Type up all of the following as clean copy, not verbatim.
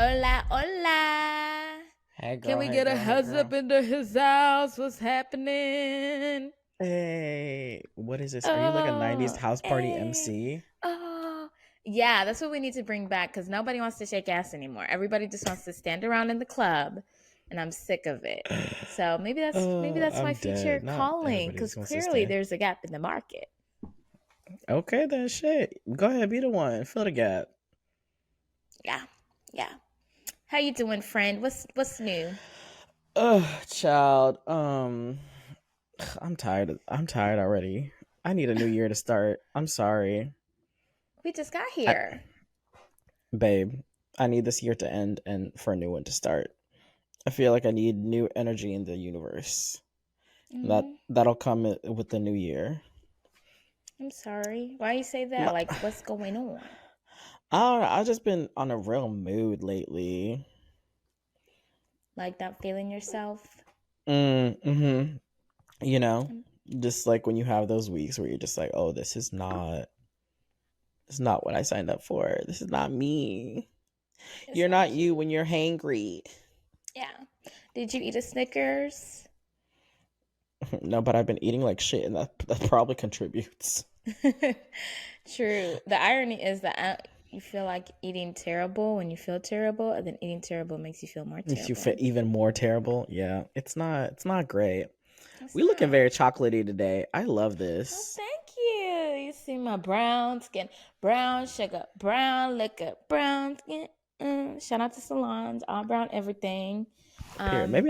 Hola, hola. Hey Can girl, we hey get a girl, hey heads up girl. into his house? What's happening? Hey, what is this? Are you like a 90s Oh, house party hey. MC? Oh, yeah, that's what we need to bring back because nobody wants to shake ass anymore. Everybody just wants to stand around in the club, and I'm sick of it. So maybe that's my I'm future dead. Not calling everybody because just wants to clearly stay. there's a gap in the market. Okay, then shit. Go ahead, be the one. Fill the gap. Yeah, yeah. How you doing, friend? What's new? Child. I'm tired already. I need a new year to start. I'm sorry. We just got I, here. babe, I need this year to end and for a new one to start. I feel like I need new energy in the universe. Mm, That'll come with the new year. I'm sorry. Why you say that? My, Like, what's going on? I don't know. I've just been on a real mood lately. Like not feeling yourself? Mm-hmm. You know, Um, just like when you have those weeks where you're just like, oh, this is not what I signed up for. This is not me. it's You're not not you you. when you're hangry. Yeah. Did you eat a Snickers? No, but I've been eating like shit, and that probably contributes. True. The irony is that you feel like eating terrible when you feel terrible, and then eating terrible makes you feel more Makes you feel terrible. even more terrible. Yeah, it's not great. It's We looking not. very chocolatey today. I love Oh, this. thank you. You see my brown skin, brown sugar, brown liquor, brown skin. Shout out to salons, all brown everything. Period. Um, Maybe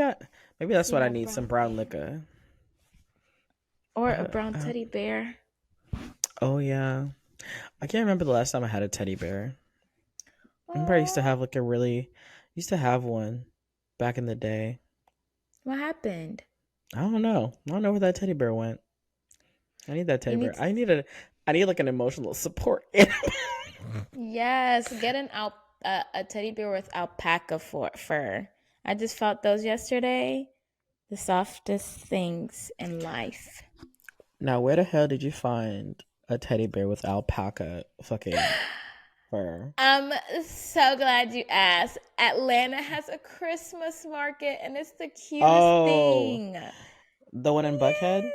that's see what I my need. Some brown brown fan liquor. or a Uh, brown uh, teddy bear. oh yeah. I can't remember the last time I had a teddy bear. I remember I used to Oh, have like a really used to have one back in the day. what happened? I don't know. I don't know where that teddy bear went. I need that You teddy need bear. to, I need like an emotional support. yes, get a teddy bear with alpaca fur. I just felt those yesterday. The softest things in life. Now, where the hell did you find a teddy bear with alpaca fucking fur? I'm so glad you asked. Atlanta has a Christmas market and it's the cutest Oh, thing. the one in Buckhead?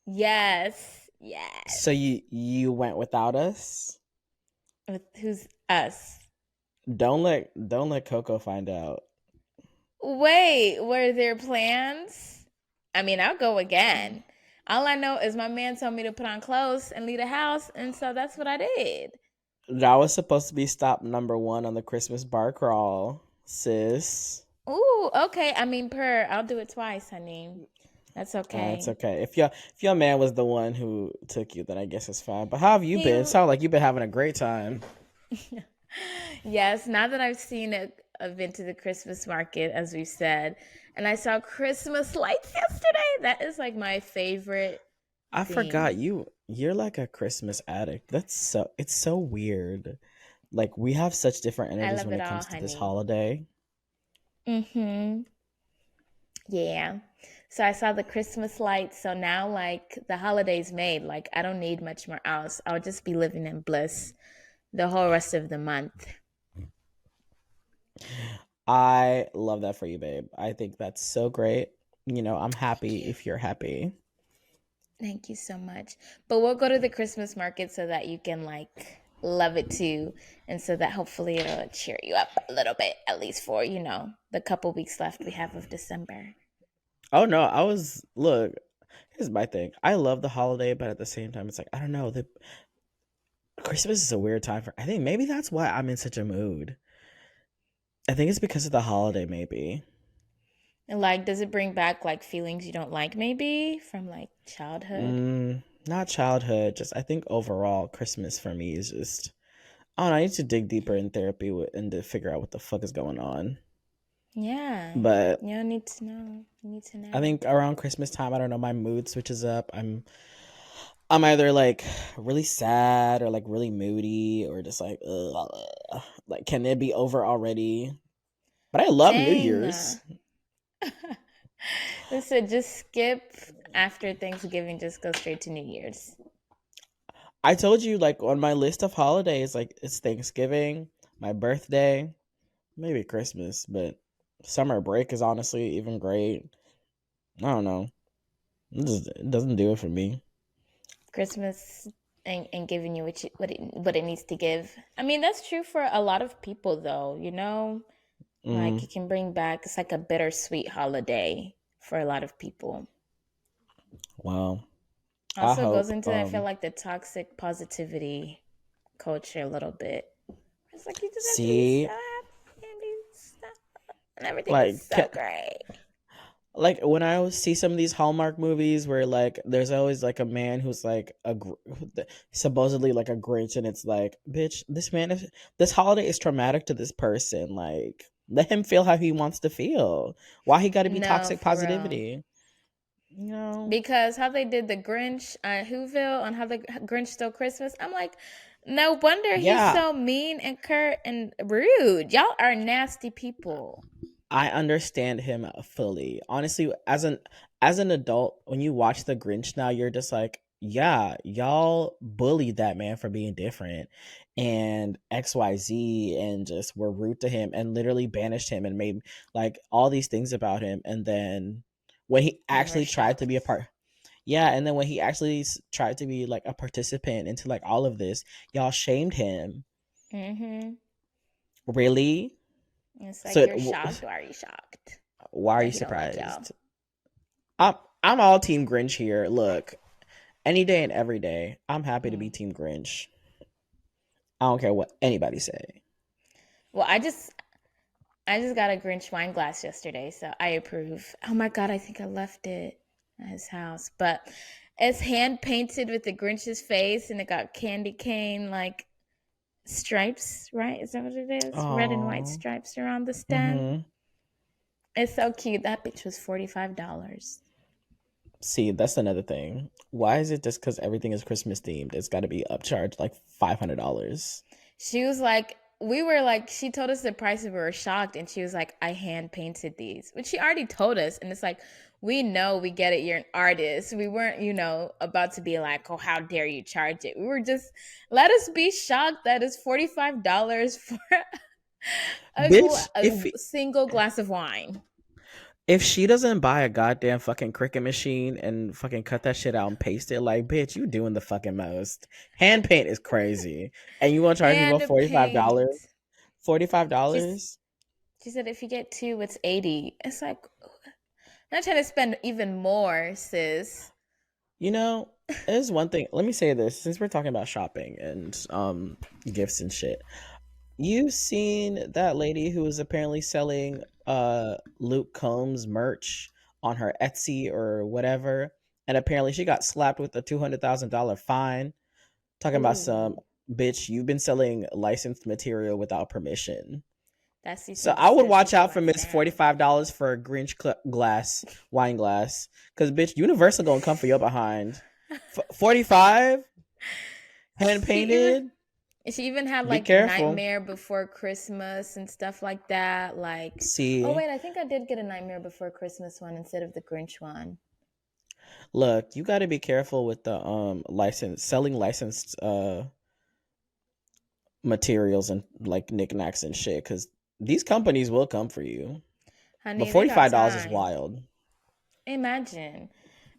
Yes. Yes. So Yes. you went without us? With who's us? Don't let Coco find out. Wait, were there plans? I mean, I'll go again. All I know is my man told me to put on clothes and leave the house, and so that's what I did. That was supposed to be stop number one on the Christmas bar crawl, sis. Ooh, okay. I mean, I'll do it twice, honey. That's It's okay. okay. If your man was the one who took you, then I guess it's fine. But how have you He, been? Sound like you've been having a great time. yes, now that I've seen it, I've been to the Christmas market, as we said, and I saw Christmas lights yesterday. That is like my favorite I forgot thing. you're like a Christmas addict. It's so weird. Like we have such different I energies love when it it all, comes to this honey. holiday. Mm-hmm. Yeah. So I saw the Christmas lights. So now, like, the holidays made. Like, I don't need much more else. I'll just be living in bliss the whole rest of the month. I love that for you, babe. I think that's so great. I'm Thank happy you. if you're happy. Thank you so much. But we'll go to the Christmas market so that you can, like, love it too. And so that hopefully it'll cheer you up a little bit, at least for, the couple weeks left we have of December. Oh no, look, here's my thing. I love the holiday, but at the same time it's like I don't know, the Christmas is a weird time for I think maybe that's why I'm in such a mood. I think it's because of the holiday maybe. And, like, does it bring back, like, feelings you don't like maybe from, like, childhood? Not childhood, just I think overall Christmas for me is just I don't know, I need to dig deeper in therapy and to figure out what the fuck is going on. Yeah. But You don't need to know. You need to I know. think around Christmas time, I don't know, my mood switches up. I'm either like really sad or like really moody or just like ugh. Like can it be over already? But I love New Dang. Year's. Listen, just skip after Thanksgiving, just go straight to New Year's. I told you like on my list of holidays, like it's Thanksgiving, my birthday, maybe Christmas, but summer break is honestly even great. I don't know. It doesn't do it for me. Christmas and giving you what it needs to give. I mean, that's true for a lot of people, though. Like Mm, it can bring back. It's like a bittersweet holiday for a lot of people. well, I Also goes hope. into I feel like the toxic positivity culture a little bit. It's like you just have to be so See, happy and be so, and everything is like, so great. like when I always see some of these Hallmark movies where like there's always like a man who's like supposedly like a Grinch, and it's like, bitch, this holiday is traumatic to this person. Like, let him feel how he wants to feel. Why he got to be No, toxic for real. positivity? You know? Because how they did the Grinch Whoville on how the Grinch stole Christmas, I'm like, no wonder he's Yeah, so mean and curt and rude. Y'all are nasty people. I understand him fully. Honestly, as an adult, when you watch The Grinch now, you're just like, yeah, y'all bullied that man for being different and XYZ, and just were rude to him and literally banished him and made like all these things about him. And then when he And we're actually tried to be a shocked. part, yeah, and then when he actually tried to be like a participant into like all of this, y'all shamed him. Mm-hmm. Really? It's So like you're shocked. Why are you shocked why are that you he don't like y'all? surprised? I'm all Team Grinch here. Look, any day and every day, I'm happy to be Hmm. Team Grinch. I don't care what anybody say. Well, I just got a Grinch wine glass yesterday, so I approve. Oh my god, I think I left it at his house, but it's hand painted with the Grinch's face, and it got candy cane like stripes. Right? Is that what it is? Red and white Oh, stripes around the stem. mm-hmm. It's so cute. That bitch was $45. See, that's another thing. Why is it just because everything is Christmas themed? It's got to be upcharged like $500. She was like, we were like, she told us the price and we were shocked. And she was like, I hand painted these, which she already told us. And it's like, we know, we get it. You're an artist. We weren't, about to be like, oh, how dare you charge it? We were just, let us be shocked that it's $45 for Bitch, a single glass of wine. if she doesn't buy a goddamn fucking Cricut machine and fucking cut that shit out and paste it, like, bitch, you doing the fucking most. Hand paint is crazy, and you want to charge people And $45? paint. She's, $45? she said, if you get two, it's 80. It's like, I'm not trying to spend even more, sis. You know, there's one thing. Let me say this, since we're talking about shopping and gifts and shit. You've seen that lady who is apparently selling Luke Combs merch on her Etsy or whatever, and apparently she got slapped with a $200,000 fine, talking about some, Ooh. bitch, you've been selling licensed material without permission. That's you So think I would sis watch needs to out for write Miss down. $45 for a Grinch wine glass, because bitch, Universal gonna come for your behind. 45 hand She even painted. she even had Be like careful. Nightmare Before Christmas and stuff like that. Like, oh See, wait, I think I did get a Nightmare Before Christmas one instead of the Grinch one. look, you got to be careful with the selling licensed materials and like knickknacks and shit, because these companies will come for you. But Honey, they got $45 is time. wild. Imagine.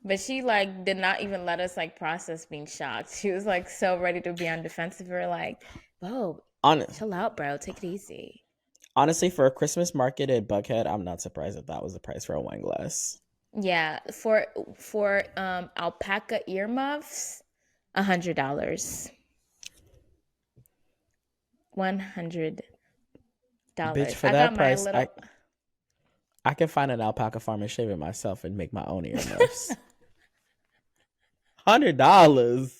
But she like did not even let us like process being shocked. She was like so ready to be on defensive. We were like, "Whoa, On chill out, bro. Take it easy." honestly, for a Christmas market at Buckhead, I'm not surprised that that was the price for a wine glass. Yeah, for alpaca earmuffs, $100. Bitch, $100. for I got that my price, little I can find an alpaca farm and shave it myself and make my own earmuffs. $100. $100.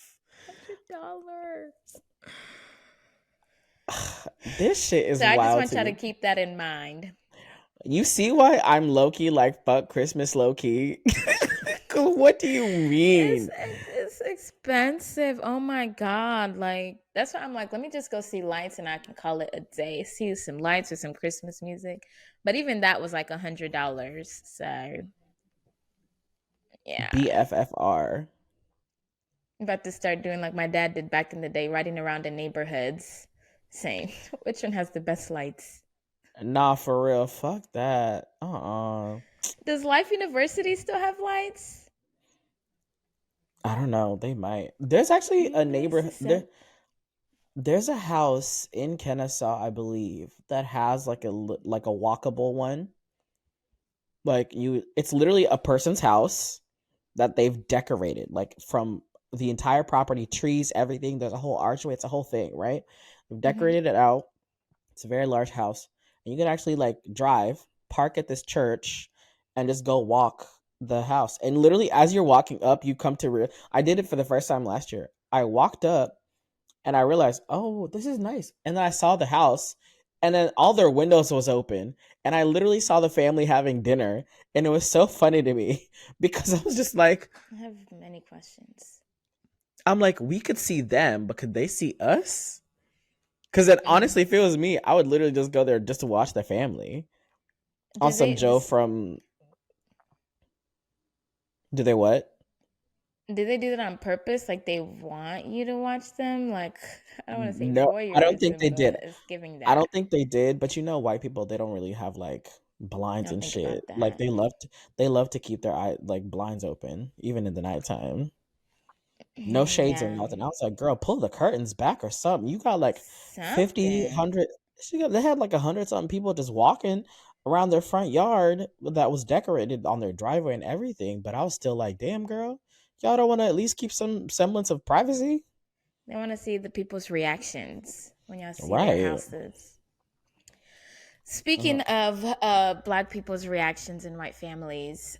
This shit is So I just wild want to y'all to me. keep that in mind. You see why I'm low key like fuck Christmas low key? What do you It's mean? it's expensive. Oh my god! Like that's why I'm like, let me just go see lights and I can call it a day. See some lights or some Christmas music. But even that was like $100. So yeah. BFFR. I'm about to start doing like my dad did back in the day, riding around in neighborhoods, saying which one has the best lights. Nah, for real. Fuck that. Does Life University still have lights? I don't know. They might. There's actually a This neighborhood is there. sad. There's a house in Kennesaw, I believe, that has like like a walkable one. Like it's literally a person's house that they've decorated, like from the entire property, trees, everything. There's a whole archway. It's a whole thing, right? They've Hmm. decorated it out. It's a very large house, and you can actually like drive, park at this church, and just go walk the house. And literally, as you're walking up, you come to I did it for the first time last year. I walked up and I realized, oh, this is nice. And then I saw the house, and then all their windows was open, and I literally saw the family having dinner, and it was so funny to me because I was just like, I have many questions. I'm like, we could see them, but could they see us? Because then, Mm. honestly, if it was me, I would literally just go there just to watch the family. On Did some they Joe this, from, do they what? did they do that on purpose? Like they want you to watch them? Like I don't want to say No, I don't think they voyeurism, did. but it's giving I don't that. think they did, but you know, white people, they don't really have like I blinds don't and think shit. about Like that. they love to keep their like blinds open even in the nighttime. No shades or Yeah, nothing. I was like, girl, pull the curtains back or something. You got like 50, something. 100. They had like 100 something people just walking around their front yard that was decorated on their driveway and everything. But I was still like, damn, girl, y'all don't want to at least keep some semblance of privacy? They want to see the people's reactions when y'all see their Right. houses. Speaking Uh, of black people's reactions in white families,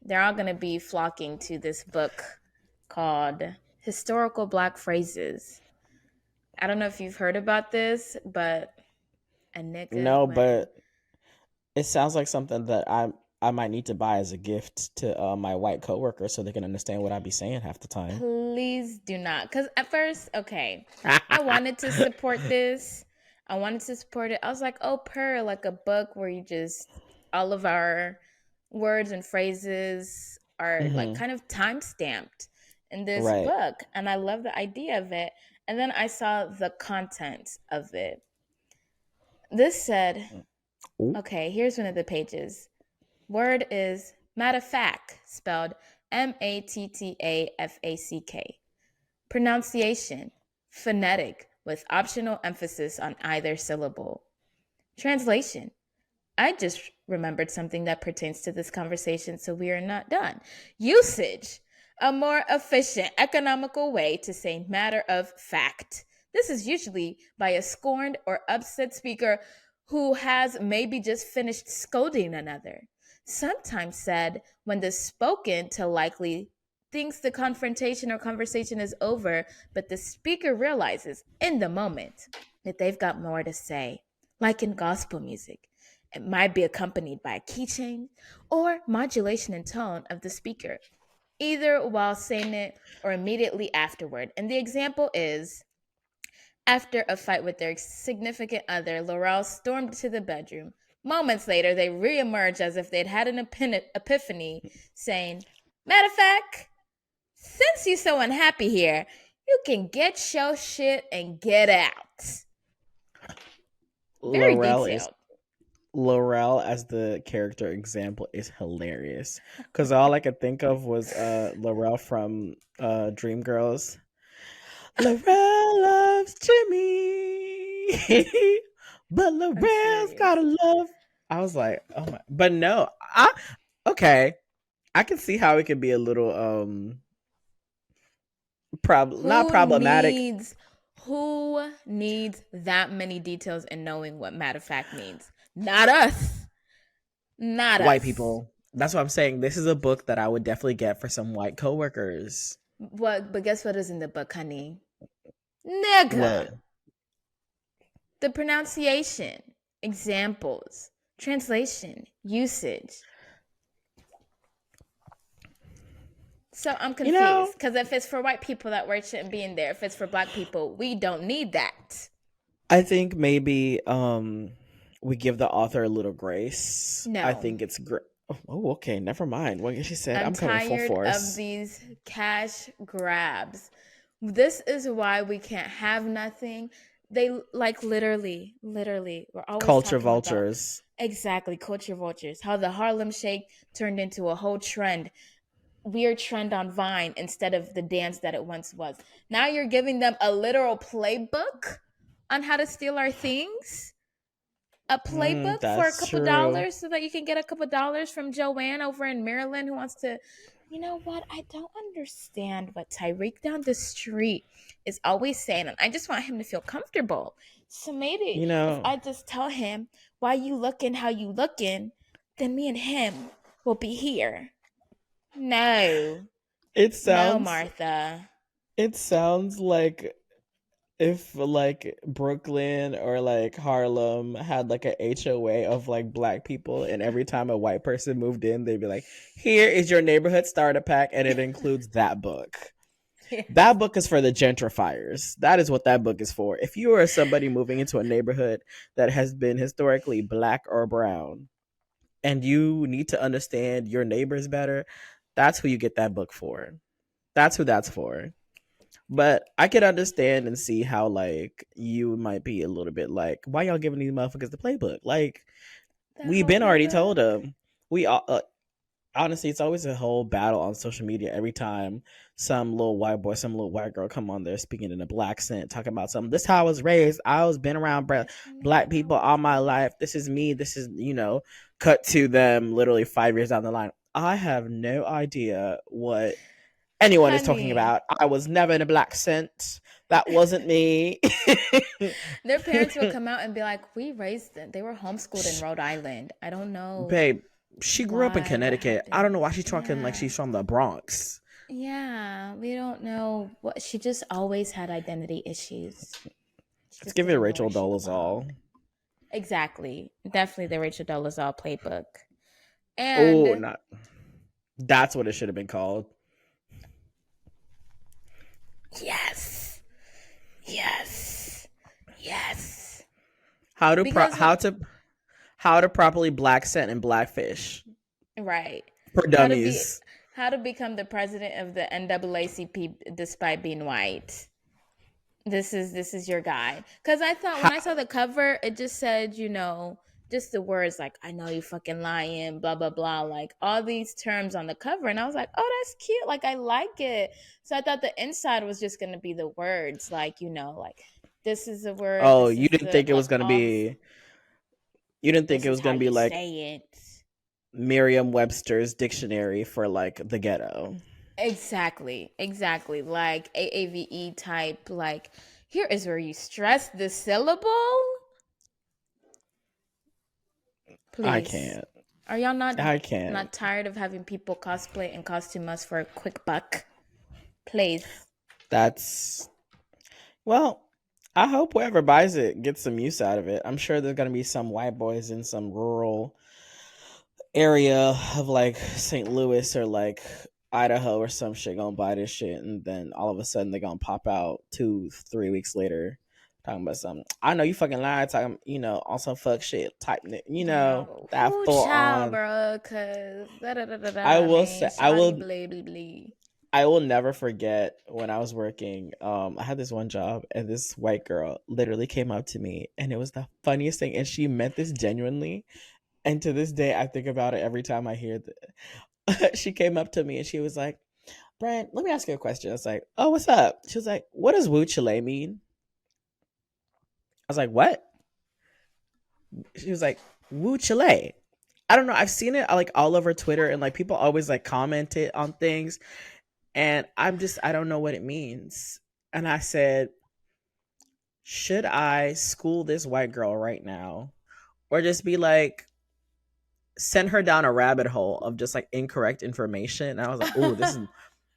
they're all going to be flocking to this book called Historical Black Phrases. I don't know if you've heard about this, but a nigga no, went and but it sounds like something that I might need to buy as a gift to my white coworkers so they can understand what I be saying half the time. please do not. Because at first, okay, I wanted to support this. I wanted to support it. I was like, oh, per, like a book where you just, all of our words and phrases are like Hmm. kind of time stamped in this Right. book. And I love the idea of it. And then I saw the content of it. This said, Ooh. okay, here's one of the pages. Word is matter of fact, spelled Mattafack. Pronunciation, phonetic, with optional emphasis on either syllable. Translation, I just remembered something that pertains to this conversation, so we are not done. Usage, a more efficient, economical way to say matter of fact. This is usually by a scorned or upset speaker who has maybe just finished scolding another. Sometimes said when the spoken to likely thinks the confrontation or conversation is over, but the speaker realizes in the moment that they've got more to say, like in gospel music. It might be accompanied by a keychain or modulation in tone of the speaker, either while saying it or immediately afterward. And the example is after a fight with their significant other, Laurel stormed to the bedroom. Moments later, they reemerge as if they'd had an epiphany, saying, matter of fact, since you're so unhappy here, you can get your shit and get out. Very Laurel is detailed. Laurel as the character example is hilarious because all I could think of was Laurel from Dreamgirls. Laurel loves Jimmy, but I'm Laurel's serious. gotta love. I was like, oh my, but no, okay. I can see how it could be a little not Who problematic. needs who needs that many details in knowing what matter of fact means? Not us. Not White us. people. That's what I'm saying. This is a book that I would definitely get for some white coworkers. But guess what is in the book, honey? What? Nigga. The pronunciation, examples, translation, usage. So I'm You know, confused because if it's for white people, that word shouldn't be in there. If it's for black people, we don't need that. I think maybe we give the author a little grace. I No. think it's great. Oh, okay. Never mind. What she said, I'm I'm coming full tired of force. these cash grabs. This is why we can't have nothing. They like literally, we're always Culture talking about vultures. exactly culture vultures. How the Harlem Shake turned into a whole trend, weird trend on Vine instead of the dance that it once was. Now you're giving them a literal playbook on how to steal our things, a playbook for a That's couple true. dollars so that you can get a couple dollars from Joanne over in Maryland who wants to. You know what? I don't understand what Tyreek down the street is always saying, and I just want him to feel comfortable. So maybe You if know, I just tell him why you looking how you looking, then me and him will be here. No, it no, sounds Martha. it sounds like if like Brooklyn or like Harlem had like a HOA of like black people, and every time a white person moved in, they'd be like, "Here is your neighborhood starter pack," and it includes that book. That Yes. book is for the gentrifiers. That is what that book is for. If you are somebody moving into a neighborhood that has been historically black or brown, and you need to understand your neighbors better, that's who you get that book for. That's who that's for. But I could understand and see how like you might be a little bit like, why y'all giving these motherfuckers the playbook? Like The we've whole been already told playbook. them. We honestly, it's always a whole battle on social media every time some little white boy, some little white girl come on there speaking in a black accent, talking about something. This is how I was raised. I was been around This is me black and I people was all my life. This is me. This is cut to them literally 5 years down the line. I have no idea what anyone is talking honey. about. I was never in a black accent. That wasn't me. Their parents would come out and be like, "We raised them. They were homeschooled in Rhode Island. I don't know Babe, she grew up in why, what Connecticut. I don't happened." know why she's talking like Yeah, she's from the Bronx. yeah. We don't know what she just always had identity issues. She Let's just give it didn't know Rachel where she belonged. Dolezal. Exactly, definitely the Rachel Dolezal playbook. Oh, And not that's what it should have been called. yes, yes, yes. How to pro- Because when how to properly black scent and blackfish right, for how to be dummies. how to become the president of the NAACP despite being white. This is your guy. Cause I thought when How, I saw the cover, it just said, just the words like "I know you fucking lying," blah blah blah, like all these terms on the cover, and I was like, oh, that's cute. Like I like it. So I thought the inside was just gonna be the words, like like this is the word, oh, this you is didn't the think it like was gonna all be you didn't think this it is was how gonna be you like say it. Merriam Webster's dictionary for like the ghetto. Exactly. Like AAVE type. Like here is where you stress the syllable. I Please. can't. Are y'all not I can't. not tired of having people cosplay and costume us for a quick buck? Please. That's well, I hope whoever buys it gets some use out of it. I'm sure there's gonna be some white boys in some rural area of like St. Louis or like Idaho or some shit gonna buy this shit, and then all of a sudden they're gonna pop out 2 3 weeks later talking about something. I know you fucking lied, talking on some fuck shit type, Girl, that who full child, on. bro? Cause da da da da I da, will man, say shoddy blee blee blee. I will never forget when I was working. I had this one job, and this white girl literally came up to me, and it was the funniest thing, and she meant this genuinely. And to this day, I think about it every time I hear that. She came up to me and she was like, "Brian, let me ask you a question." I was like, "Oh, what's up?" She was like, "What does Wu Chile mean?" I was like, "What?" She was like, "Wu Chile." I don't know. I've seen it like all over Twitter, and like people always like comment it on things, and I don't know what it means. And I said, should I school this white girl right now, or just be like, send her down a rabbit hole of just like incorrect information? And I was like, "Oh,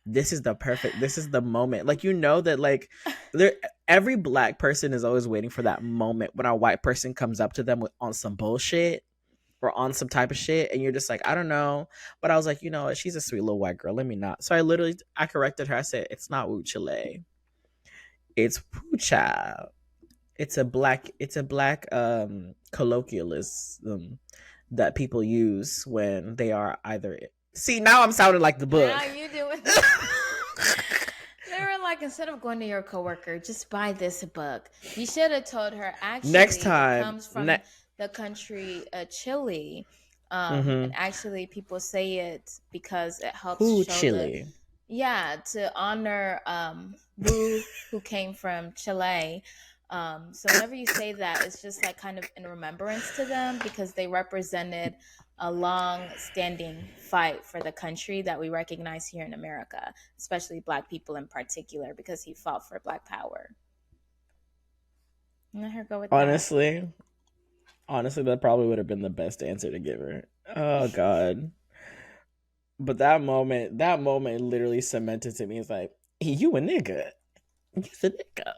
this is the moment." Like that like there every black person is always waiting for that moment when a white person comes up to them on some bullshit or on some type of shit, and you're just like, I don't know. But I was like, she's a sweet little white girl, let me not. So I corrected her. I said, it's not Wu Chile, it's Pucha. It's a black colloquialism that people use when they are either. See, now I'm sounding like the Now book. you doing. They were like like, instead of going to your coworker, just buy this book. You should have told her, Next actually, it time, comes from the country Chile. And mm-hmm. actually, people say it because it helps Who show the, Chile? yeah, to honor Wu, who came from Chile. So whenever you say that, it's just like kind of in remembrance to them because they represented a long standing fight for the country that we recognize here in America, especially Black people in particular, because he fought for Black power. Let her go with that. Honestly, honestly, that probably would have been the best answer to give her. Oh God. But that moment literally cemented to me. It's like, you a nigga. You's a nigga.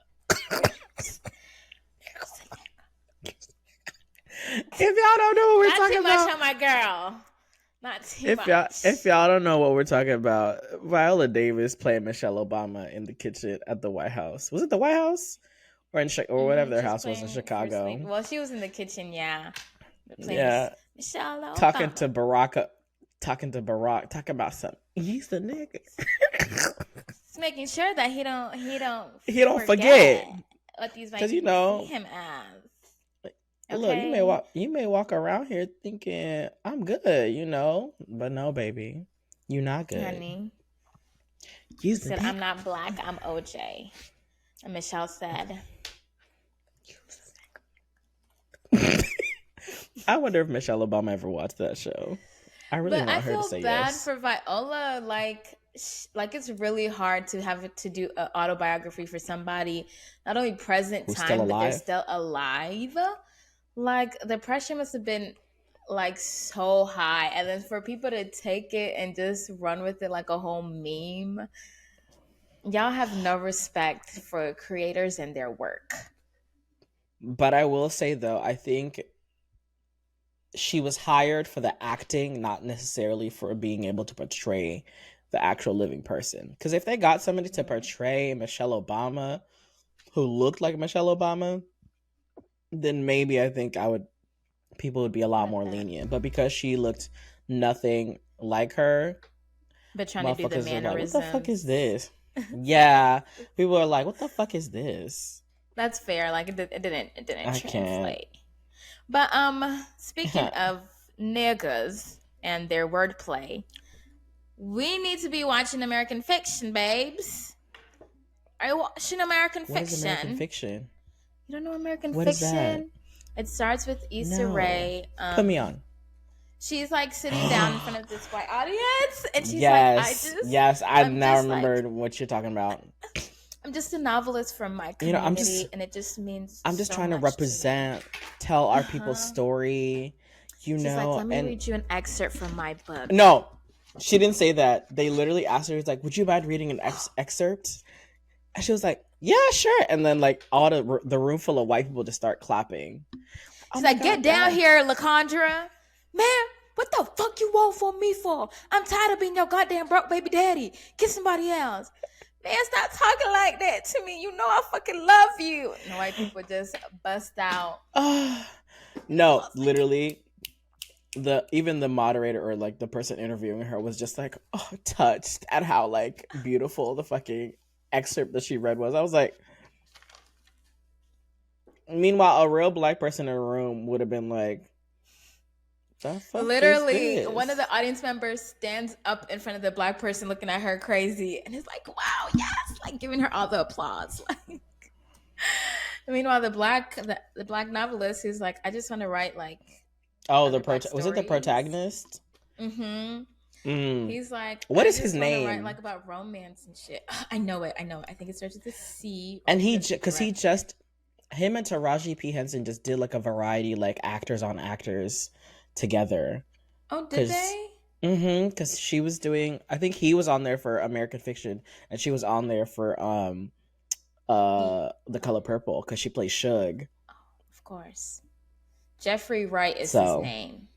If y'all don't know what we're Not talking too much about, on my girl. Not too if y'all much. if y'all don't know what we're talking about, Viola Davis played Michelle Obama in the kitchen at the White House. Was it the White House or or whatever their She's house was in playing first lady. Chicago? Well, she was in the kitchen, yeah. Playing Yeah, Michelle talking to Obama. Barack, talking about something. He's the nigga. Just making sure that he don't He don't forget, forget what these white because people see him as. look, Okay, you may walk around here thinking I'm good, but no, baby, you're not good. honey. He He's the said, "I'm nigga. not black. I'm OJ." And Michelle said, I wonder if Michelle Obama ever watched that show. I really but I want her to feel say bad yes. for Viola. Like it's really hard to have to do an autobiography for somebody not only present Who's still time, but they're alive? still alive. Like the pressure must have been like so high, and then for people to take it and just run with it like a whole meme. Y'all have no respect for creators and their work. But I will say though, I think she was hired for the acting, not necessarily for being able to portray the actual living person. Because if they got somebody to Mm. portray Michelle Obama who looked like Michelle Obama, then maybe I think people would be a lot more But lenient. But because she looked nothing like her, trying to do the motherfuckers were like, "What the fuck is mannerisms. this?" Yeah, people are like, "What the fuck is this?" That's fair. Like it didn't I can't. translate. But speaking of niggas and their wordplay, we need to be watching American Fiction, babes. Are you watching American What is American Fiction? Fiction? You don't know American What is that? Fiction? It starts with Issa No. Rae. Put me on. She's like sitting down in front of this white audience, and she's like, Yes. I I'm now just like, remembered what you're talking about. I'm just a novelist from my You know, community, and it just means I'm just so trying to much to me. represent, tell our people's Uh-huh. story, She's like, let me and read you an excerpt from my book. no, she didn't say that. They literally asked her, "It's like, would you mind reading an excerpt?" And she was like, "Yeah, sure." And then like all the room full of white people just start clapping. Oh She's my like, get god, down yeah. here, LaCondra. Man, what the fuck you want for me for? I'm tired of being your goddamn broke baby daddy. Get somebody else. Man, stop talking like that to me. You know I fucking love you. And the white people just bust out. No, literally, even the moderator or like the person interviewing her was just like, touched at how like beautiful the fucking excerpt that she read was. I was like, meanwhile, a real black person in a room would have been like, the fuck is Literally, one of this? the audience members stands up in front of the black person looking at her crazy and is like, wow, yes, like giving her all the applause. Like, meanwhile, the black novelist who's like, I just want to write like Oh, other black was it the stories. protagonist? Mm-hmm. Mm. He's like, What I is his just want to write like name? about romance and shit. I know it. I know it. I think it starts with a C. Oh, And he he, doesn't because direct it. him and Taraji P Henson just did like a variety, like actors on actors together. Oh, did Cause, they? because she was doing, I think he was on there for American Fiction, and she was on there for The Color Purple, because she plays Suge. Of course. Jeffrey Wright is his So, name.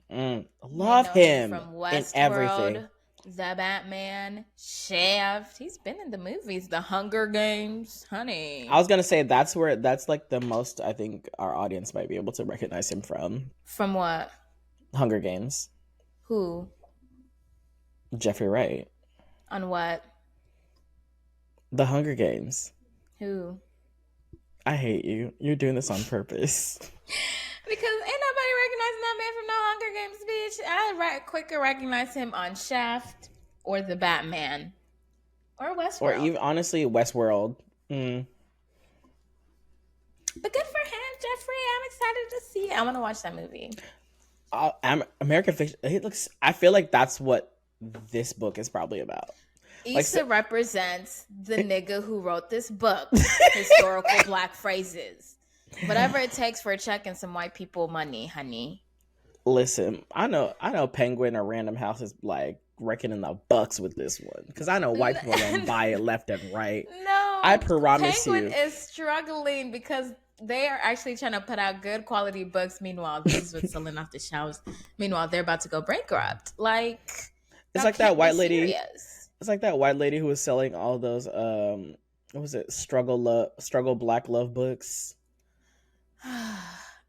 May love know him him from in everything. Westworld, The Batman, Shaft. He's been in the movies, The Hunger Games, I honey. was gonna say that's like the most I think our audience might be able to recognize him from. From what? Hunger Games. Who? Jeffrey Wright. On what? The Hunger Games. Who? I hate you. You're doing this on purpose. Because ain't nobody recognizing that man from no Hunger Games, bitch. Quicker recognize him on Shaft or the Batman or Or Westworld. even honestly, Westworld. Mm. But good for him, Jeffrey. I'm excited to see it. I want to watch that movie. American Fiction. It looks. I feel like that's what this book is probably about. Like, Issa represents the nigga who wrote this book, historical black phrases. Whatever it takes for a check and some white people money, honey. listen, I know Penguin or Random House is like reckoning the bucks with this one because I know white people are gonna buy it left and right. I No, promise Penguin you. is struggling because they are actually trying to put out good quality books. Meanwhile, this is what's selling off the shelves. Meanwhile, they're about to go bankrupt. Like, It's y'all like that can't be white lady. serious. It's like that white lady who was selling all those what was it? Struggle Black love books.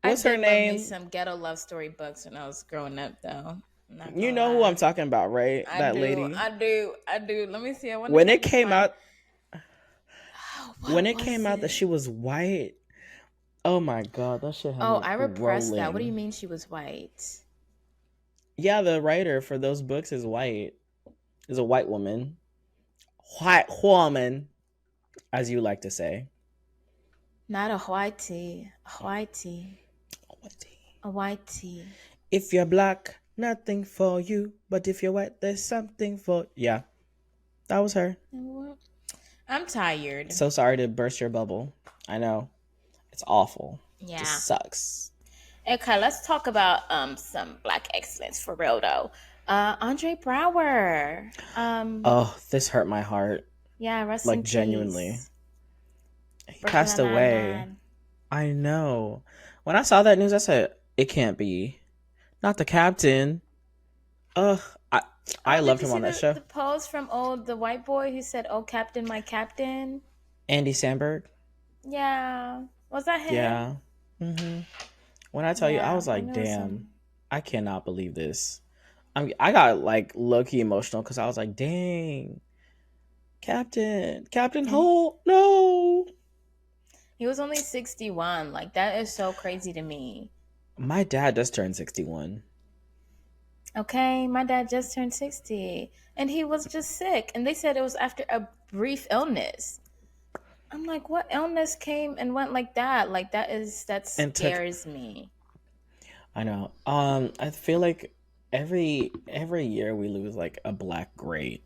I What's her did love me name? some ghetto love story books when I was growing up, though. I'm not You gonna know who I'm lie. talking about, right? I That do, lady. I do, I do. Let me see. I wonder if When I it can came find. out, Oh, when what it was came out that she it? was white. Oh my god, that shit had Oh, me I repressed that. What do you rolling. mean she was white? Yeah, the writer for those books is white. Is a white woman. White woman, as you like to say. Not a whitey, a whitey, a whitey. If you're black, nothing for you. But if you're white, there's something for. Yeah, that was her. I'm tired. So sorry to burst your bubble. I know. It's awful. Yeah. Just sucks. Okay, let's talk about some black excellence for real though. Andre Braugher. Oh, this hurt my heart. Yeah, rest Like, in genuinely. peace. He Brooklyn passed away. Nine-Nine. I know. When I saw that news, I said, it can't be. Not the captain. Ugh. I Oh, did loved you him see on that show. the post from the white boy who said, "Oh, Captain, my Captain"? Andy Samberg. Yeah, was that him? Yeah. hmm When I tell you, I Yeah, was I like, know damn, some. I cannot believe this. I got like low key emotional because I was like, dang, Captain And Holt, no. he was only 61. Like that is so crazy to me. My dad just turned 61. Okay, my dad just turned 60 and he was just sick. And they said it was after a brief illness. I'm like, what illness came and went like that? Like that And took, scares me. I know. I feel like every year we lose like a black great.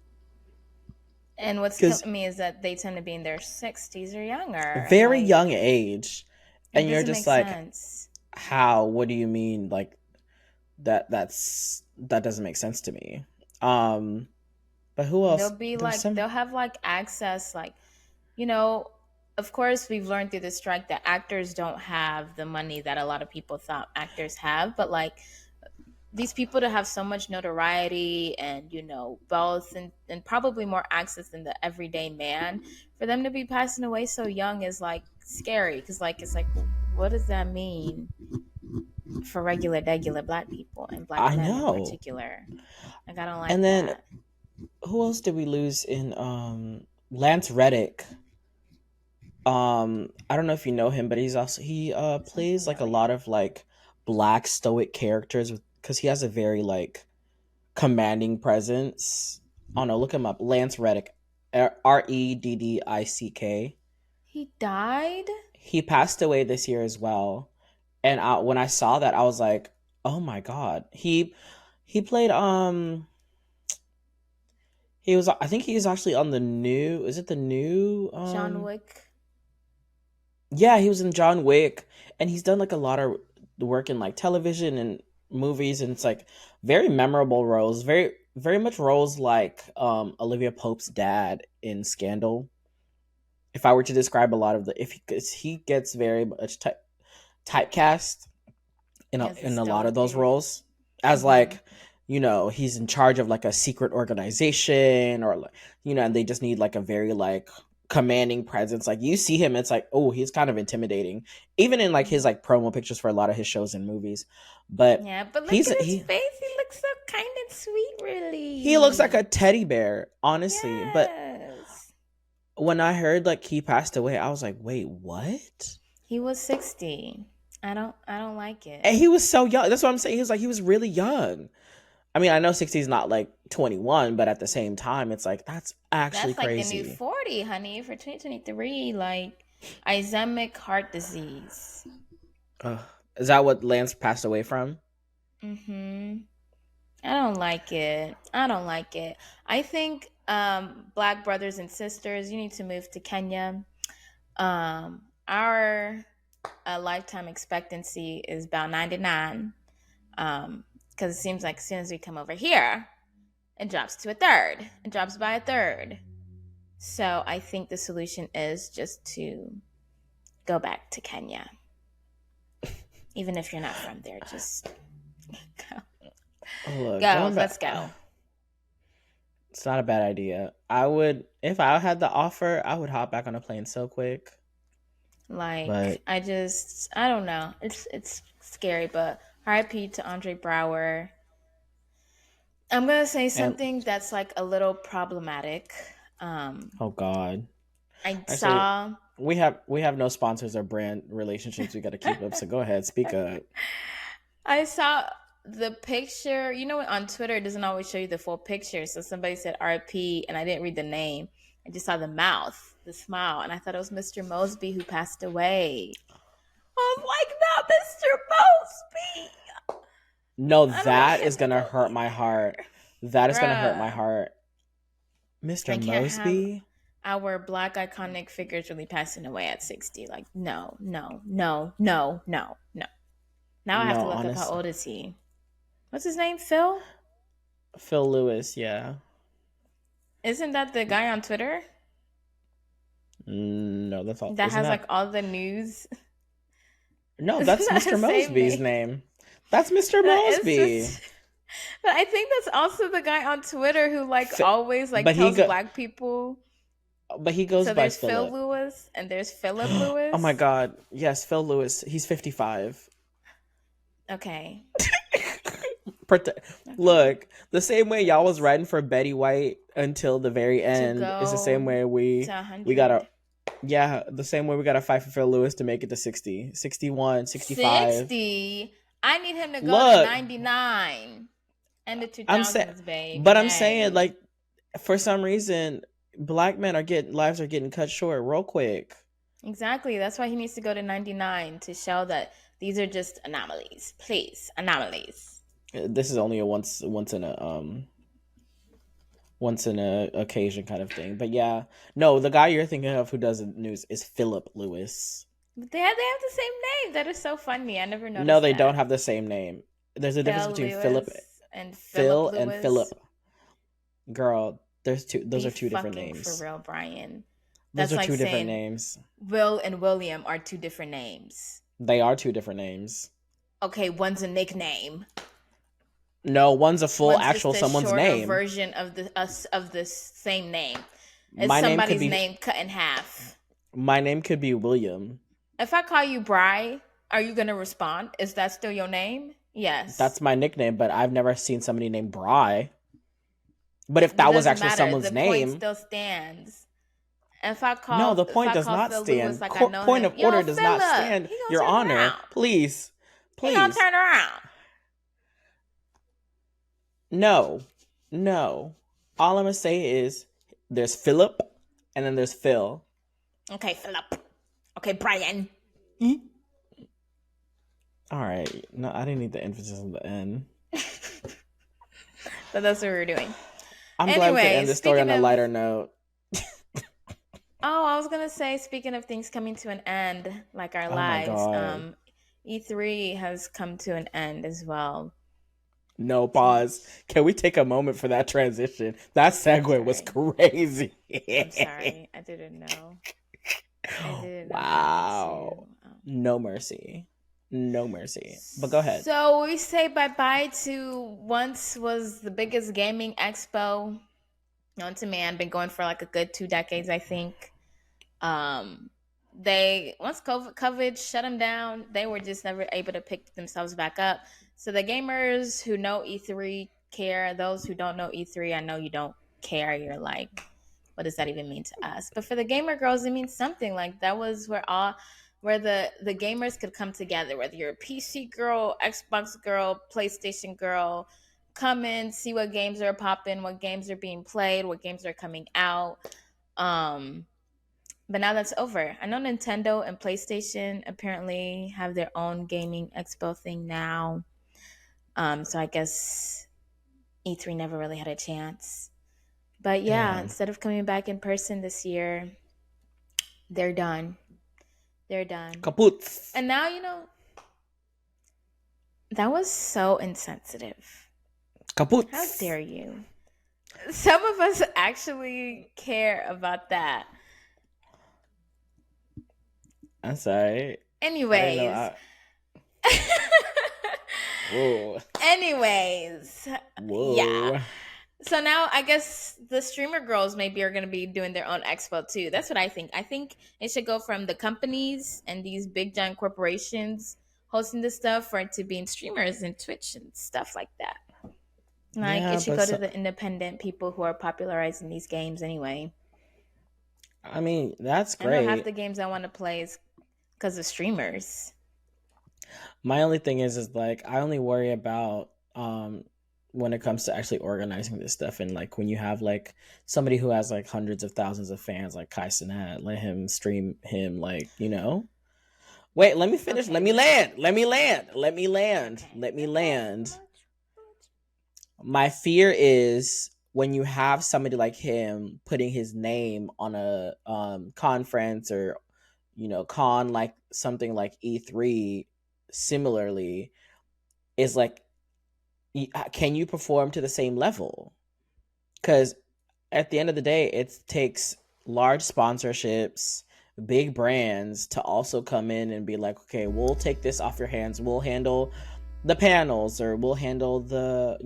And what's Because killing me is that they tend to be in their 60s or younger. very young Like, age. it And you're doesn't just make like, sense. how? What do you mean? Like, that doesn't make sense to me. Um, but who else? There was some. They'll have like access, like, you know, of course, we've learned through the strike that actors don't have the money that a lot of people thought actors have, but like these people to have so much notoriety and wealth and probably more access than the everyday man, for them to be passing away so young is like scary because like it's like, what does that mean for regular black people and black I men in know. particular? Like, I don't And like then that. who else did we lose in Lance Reddick? I don't know if you know him, but he Sounds plays like a lot familiar. of like black stoic characters because he has a very like commanding presence. Oh no, look him up. Lance Reddick. Reddick. He died. He passed away this year as well. And when I saw that, I was like, "Oh my god!" He played he was I think he's actually on the new. Is it the new John Wick. Yeah, he was in John Wick, and he's done like a lot of work in like television and movies, and it's like very memorable roles, very much roles like Olivia Pope's dad in Scandal. If I were to describe a lot of the, if he, 'cause he gets very much typecast As a in a lot of stoic those dude. roles as Mm-hmm. like, he's in charge of like a secret organization, or like, and they just need like a very like commanding presence. Like, you see him, it's like, oh, he's kind of intimidating, even in like his like promo pictures for a lot of his shows and movies. But Yeah, but look he's at his he face. He looks so kind and sweet, he looks like a really. teddy bear, honestly. But Yes. when I heard like he passed away, I was like, wait, what? He was 60. I don't like it. And he was so young. That's what I'm saying. He was really young. I mean, I know 60 is not like 21, but at the same time, it's like that's actually That's like the new crazy. 40, honey, for 2023. Like ischemic heart disease. Ugh. Is that what Lance passed away from? Mm-hmm. I don't like it. I don't like it. I think black brothers and sisters, you need to move to Kenya. Our lifetime expectancy is about 99. Because it seems like as soon as we come over here, it drops to a third. It drops by a third. So I think the solution is just to go back to Kenya. Even if you're not from there, just go. Look, Go. going back. Let's go. It's not a bad idea. I would, if I had the offer, I would hop back on a plane so quick. Like But I don't know. It's scary, but RIP to Andre Braugher. I'm gonna say and something that's like a little problematic. Um, oh god, I actually, saw we have no sponsors or brand relationships we got to keep up. So go ahead, speak up. I saw the picture. You know, on Twitter, it doesn't always show you the full picture. So somebody said RIP, and I didn't read the name. I just saw the mouth, the smile, and I thought it was Mr. Mosby who passed away. I was like, not Mr. Mosby. No, I don't want that him is to gonna go hurt my heart. either. That is gonna hurt my Bruh, heart. Mr. I can't have Mosby. our black iconic figures really passing away at 60. Like, no, no, no, no, no, no. Now I have No, to look up how honest. old is he. What's his name? Phil? Phil Lewis. Yeah. Isn't that the guy on Twitter No, that's all. that Isn't has like that? all the news? No, Isn't that's that Mr. his same Mosby's name? name. That's Mr. It's Mosby. just, but I think that's also the guy on Twitter who like Fi- always like but he tells go. black people. But he goes So by there's Phil Philip. Lewis and there's Philip Oh my Lewis. god. Yes, Phil Lewis. He's 55. Okay. Okay. Look, the same way y'all was riding for Betty White until the very To end is the same go way to we gotta 100. yeah, the same way we gotta fight for Phil Lewis to make it to 60, 61, 65. 60. I need him to go to Look, 99 and the I'm saying, 2000s, baby. but I'm saying Nay. like for some reason black men are getting lives are getting cut short real quick. Exactly. That's why he needs to go to 99 to show that these are just anomalies. Please, anomalies. This is only a once in a occasion kind of thing. But yeah, no, the guy you're thinking of who does the news is Philip Lewis. But they have the same name. That is so funny. I never No, noticed they don't that. have the same name. There's a difference Phil between Philip, Lewis and Philip Phil, and Philip. Lewis. Girl, there's two. Those Be are two different fucking for names. real, Brian. Those That's are like two different saying names. Will and William are two different names. They are two different names. Okay, one's a nickname. No, one's a full One's just actual a someone's shorter name. version of the same name. It's My name could somebody's be name cut in half. my name could be William. If I call you Bry, are you gonna respond? Is that still your name? That's Yes. my nickname, but I've never seen somebody named Bry. But if It that was doesn't actually matter. someone's The point name, still stands. no, the If point I does call not Phil Lewis stand. like I know Point him, of yo order does not Philip, stand, he gonna Your turn Honor. around. Please, He gonna please. turn around. No, no. All I'm gonna say is there's Philip, and then there's Phil. Okay, Philip. Okay, Brian. All right. No, I didn't need the emphasis on the N. But that's what we were doing. I'm glad we could Anyway, end this story on speaking a of lighter note. I was gonna say, speaking of things coming to an end, like our Oh my lives, god. E3 has come to an end as well. No, pause. Can we take a moment for that transition? That I'm segue was sorry. crazy. I'm sorry. I didn't know. I didn't know how to. Wow. No mercy. No mercy. But go ahead. So we say bye bye to once was the biggest gaming expo known to man. Been going for like a good 2 decades, I think. Um, they once COVID shut them down, they were just never able to pick themselves back up. So the gamers who know E3 care. Those who don't know E3, I know you don't care. You're like, what does that even mean to us? But for the gamer girls, it means something. Like that was where the gamers could come together, whether you're a PC girl, Xbox girl, PlayStation girl, come in, see what games are popping, what games are being played, what games are coming out. Um, but now that's over. I know Nintendo and PlayStation apparently have their own gaming expo thing now. So I guess E3 never really had a chance. But yeah, Damn. instead of coming back in person this year, they're done. They're done. Kaputs. And now, that was so insensitive. How Kaputs. dare you? Some of us actually care about that. I'm sorry. I didn't know. Anyways. Whoa. Anyways. Yeah. Whoa. So now I guess the streamer girls maybe are going to be doing their own expo too. That's what I think. I think it should go from the companies and these big giant corporations hosting this stuff for it to being streamers and Twitch and stuff like that. Like Yeah, it should but go to the independent people who are popularizing these games anyway. I mean, that's I know half great. the games I want to play is because of streamers. My only thing is like I only worry about when it comes to actually organizing this stuff, and like when you have like somebody who has like hundreds of thousands of fans like Kai Cenat, let him stream him, like, Wait, let me finish. Okay, Let me but land. Let me land. Let me land. okay, Let me but go, land. but My fear is when you have somebody like him putting his name on a conference, or con, like something like E3, similarly, is like, can you perform to the same level? Because at the end of the day, it takes large sponsorships, big brands to also come in and be like, okay, we'll take this off your hands. We'll handle the panels, or we'll handle the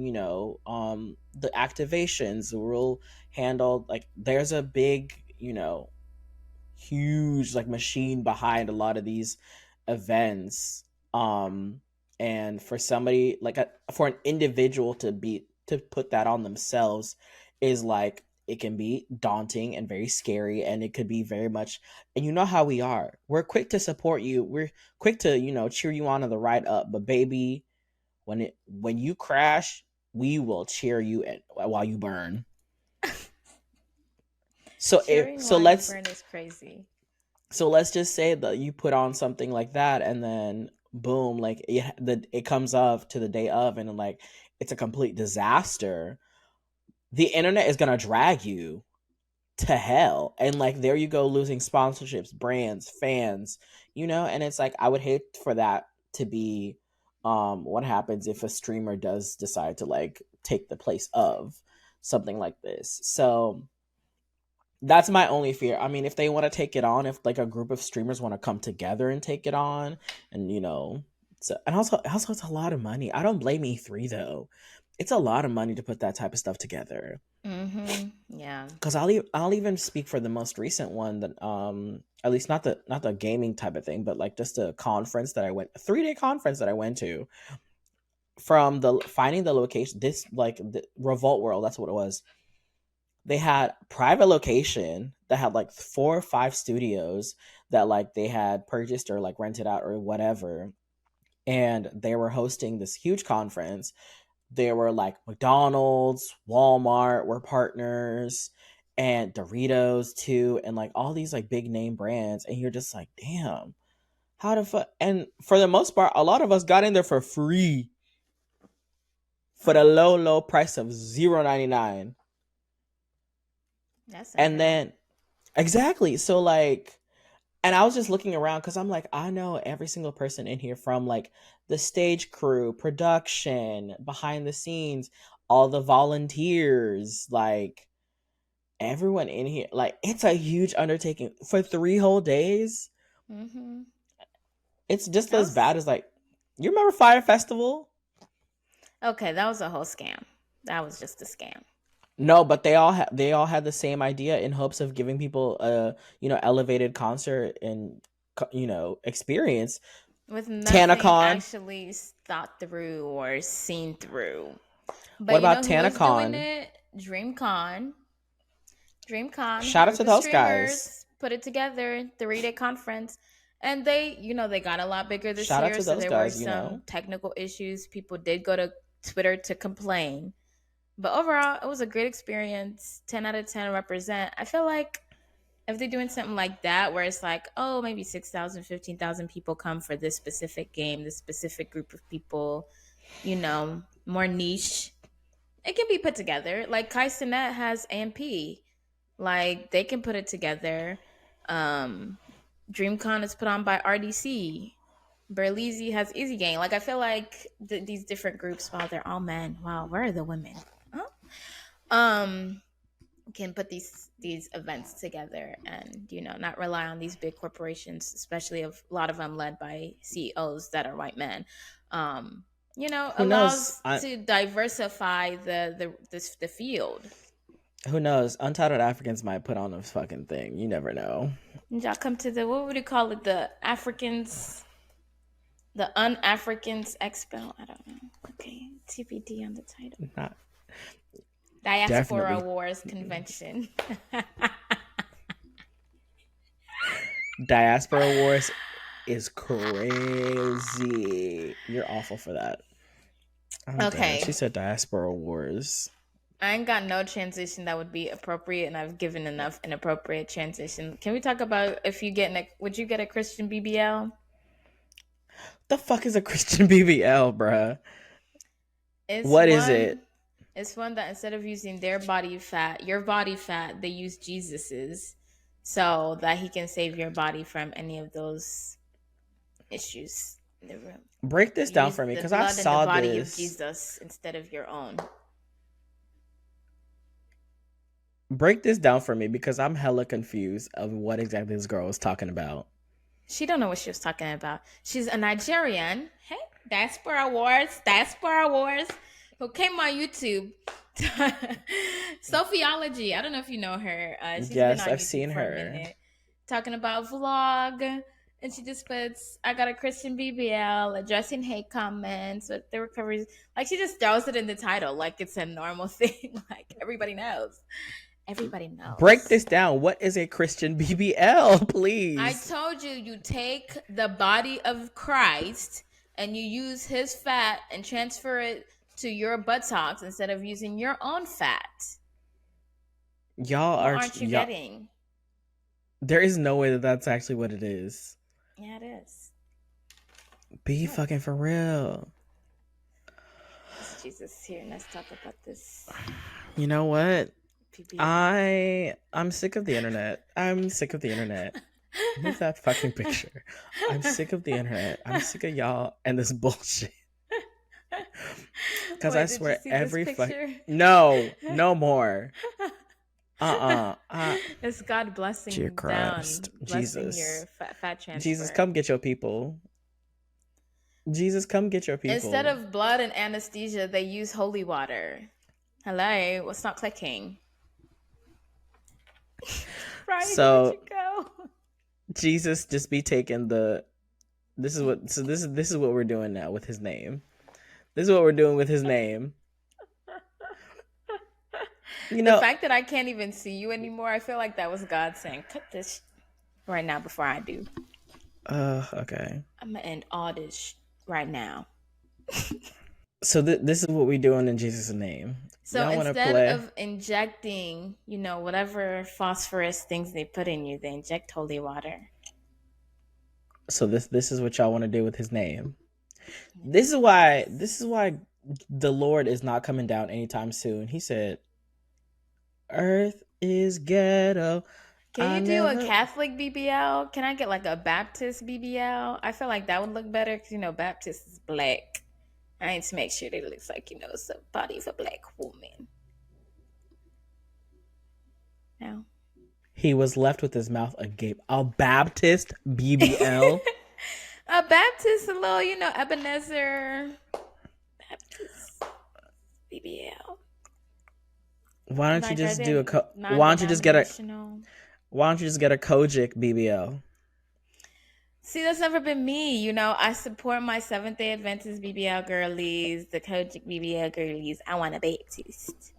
activations. We'll handle, like, there's a big, huge like machine behind a lot of these events. And for somebody like for an individual to put that on themselves is like, it can be daunting and very scary, and it could be very much, and you know how we're quick to support you, we're quick to cheer you on to the ride up, but baby, when you crash, we will cheer you while you burn. so if cheering so while you let's burn is crazy. So let's just say that you put on something like that, and then boom, like it comes up to the day of, and like it's a complete disaster. The internet is gonna drag you to hell, and like there you go, losing sponsorships, brands, fans, and it's like, I would hate for that to be what happens if a streamer does decide to like take the place of something like this. So that's my only fear. I mean, if they want to take it on, if like a group of streamers want to come together and take it on, and so, and also it's a lot of money. I don't blame E3 though. It's a lot of money to put that type of stuff together. Yeah. Because I'll even speak for the most recent one, that at least not the gaming type of thing, but like just a conference that I went, a 3-day conference that I went to. From the finding the location, this like the Revolt World, that's what it was. They had private location that had like 4 or 5 studios that like they had purchased or like rented out or whatever, and they were hosting this huge conference. There were like McDonald's, Walmart were partners, and Doritos too, and like all these like big name brands, and you're just like, damn, how the fuck? And for the most part, a lot of us got in there for free, for the Oh, low price of 0.99. that's And unreal. then exactly, so like, and I was just looking around because I'm like, I know every single person in here, from like the stage crew, production, behind the scenes, all the volunteers, like everyone in here. Like, it's a huge undertaking for 3 whole days. Mm-hmm. It's just That as was bad as like, you remember Fire Festival? okay. That was a whole scam. That was just a scam No, but they all had the same idea in hopes of giving people a elevated concert and experience. with nothing TanaCon. actually thought through or seen through. What But you about know who was doing TanaCon? it? DreamCon. DreamCon, Shout out group to of those guys. streamers put it together, 3-day conference. And they got a lot bigger this Shout out year. to So those there were guys, some technical issues. People did go to Twitter to complain. But overall, it was a great experience. 10 out of 10 represent. I feel like if they're doing something like that, where it's like, oh, maybe 6,000, 15,000 people come for this specific game, this specific group of people, more niche, it can be put together. Like Kai Cenat has AMP. Like they can put it together. Um, DreamCon is put on by RDC. Berlizzi has Easy Game. Like I feel like these different groups, wow, they're all men. Wow, where are the women? Huh? Um, can put these events together and not rely on these big corporations, especially a lot of them led by CEOs that are white men. Who knows? Allows to diversify the field. Who knows? Untitled Africans might put on a fucking thing. You never know. Y'all come to the, what would you call it, the Africans, the Un-Africans Expo? I don't know. Okay, TBD on the title. Not Diaspora definitely. Wars Convention. Diaspora Wars is crazy. You're awful for that. Oh, okay. She said Diaspora Wars. I ain't got no transition that would be appropriate, and I've given enough inappropriate transition. Can we talk about if you would you get a Christian BBL? The fuck is a Christian BBL, bruh? What is it? It's one that instead of using your body fat, they use Jesus's, so that he can save your body from any of those issues in the room. Break this down for me, because I saw the body this. Of Jesus instead of your own. Break this down for me, because I'm hella confused of what exactly this girl was talking about. She don't know what she was talking about. She's a Nigerian. Hey, Diaspora Wars, who came on YouTube. Sophiology. I don't know if you know her. She's yes, been on I've YouTube seen for her. A minute, talking about vlog. And she just puts, I got a Christian BBL, addressing hate comments with the recovery. Like, she just throws it in the title like it's a normal thing. Like, everybody knows. Everybody knows. Break this down. What is a Christian BBL, please? I told you, you take the body of Christ and you use his fat and transfer it to your buttocks instead of using your own fat. Aren't you getting? There is no way that that's actually what it is. Yeah, it is. Be fucking for real. It's Jesus here. Let's talk about this. You know what? I'm sick of the internet. Move that fucking picture. I'm sick of the internet. I'm sick of y'all and this bullshit. Because I swear every no more. It's God blessing Dear Christ. down, Jesus. Your fat transfer. Jesus, come get your people. Jesus, come get your people. Instead of blood and anesthesia, they use holy water. Hello, what's not clicking? Right, so where'd you go? Jesus just be taking this is what we're doing now with his name. This is what we're doing with his name. The fact that I can't even see you anymore, I feel like that was God saying, cut this right now before I do. Okay. I'm gonna end all this right now. So this is what we're doing in Jesus' name. So instead of injecting, whatever phosphorus things they put in you, they inject holy water. So this is what y'all want to do with his name. This is why the Lord is not coming down anytime soon. He said, "Earth is ghetto." Can you do a Catholic BBL? Can I get like a Baptist BBL? I feel like that would look better because Baptist is black. I need to make sure that it looks like it's the body of a black woman. No. He was left with his mouth agape. A Baptist BBL. A Baptist, a little, Ebenezer Baptist BBL. Why don't you just do why don't you just get a Kojic BBL? See, that's never been me. I support my Seventh-day Adventist BBL girlies, the Kojic BBL girlies. I want a Baptist.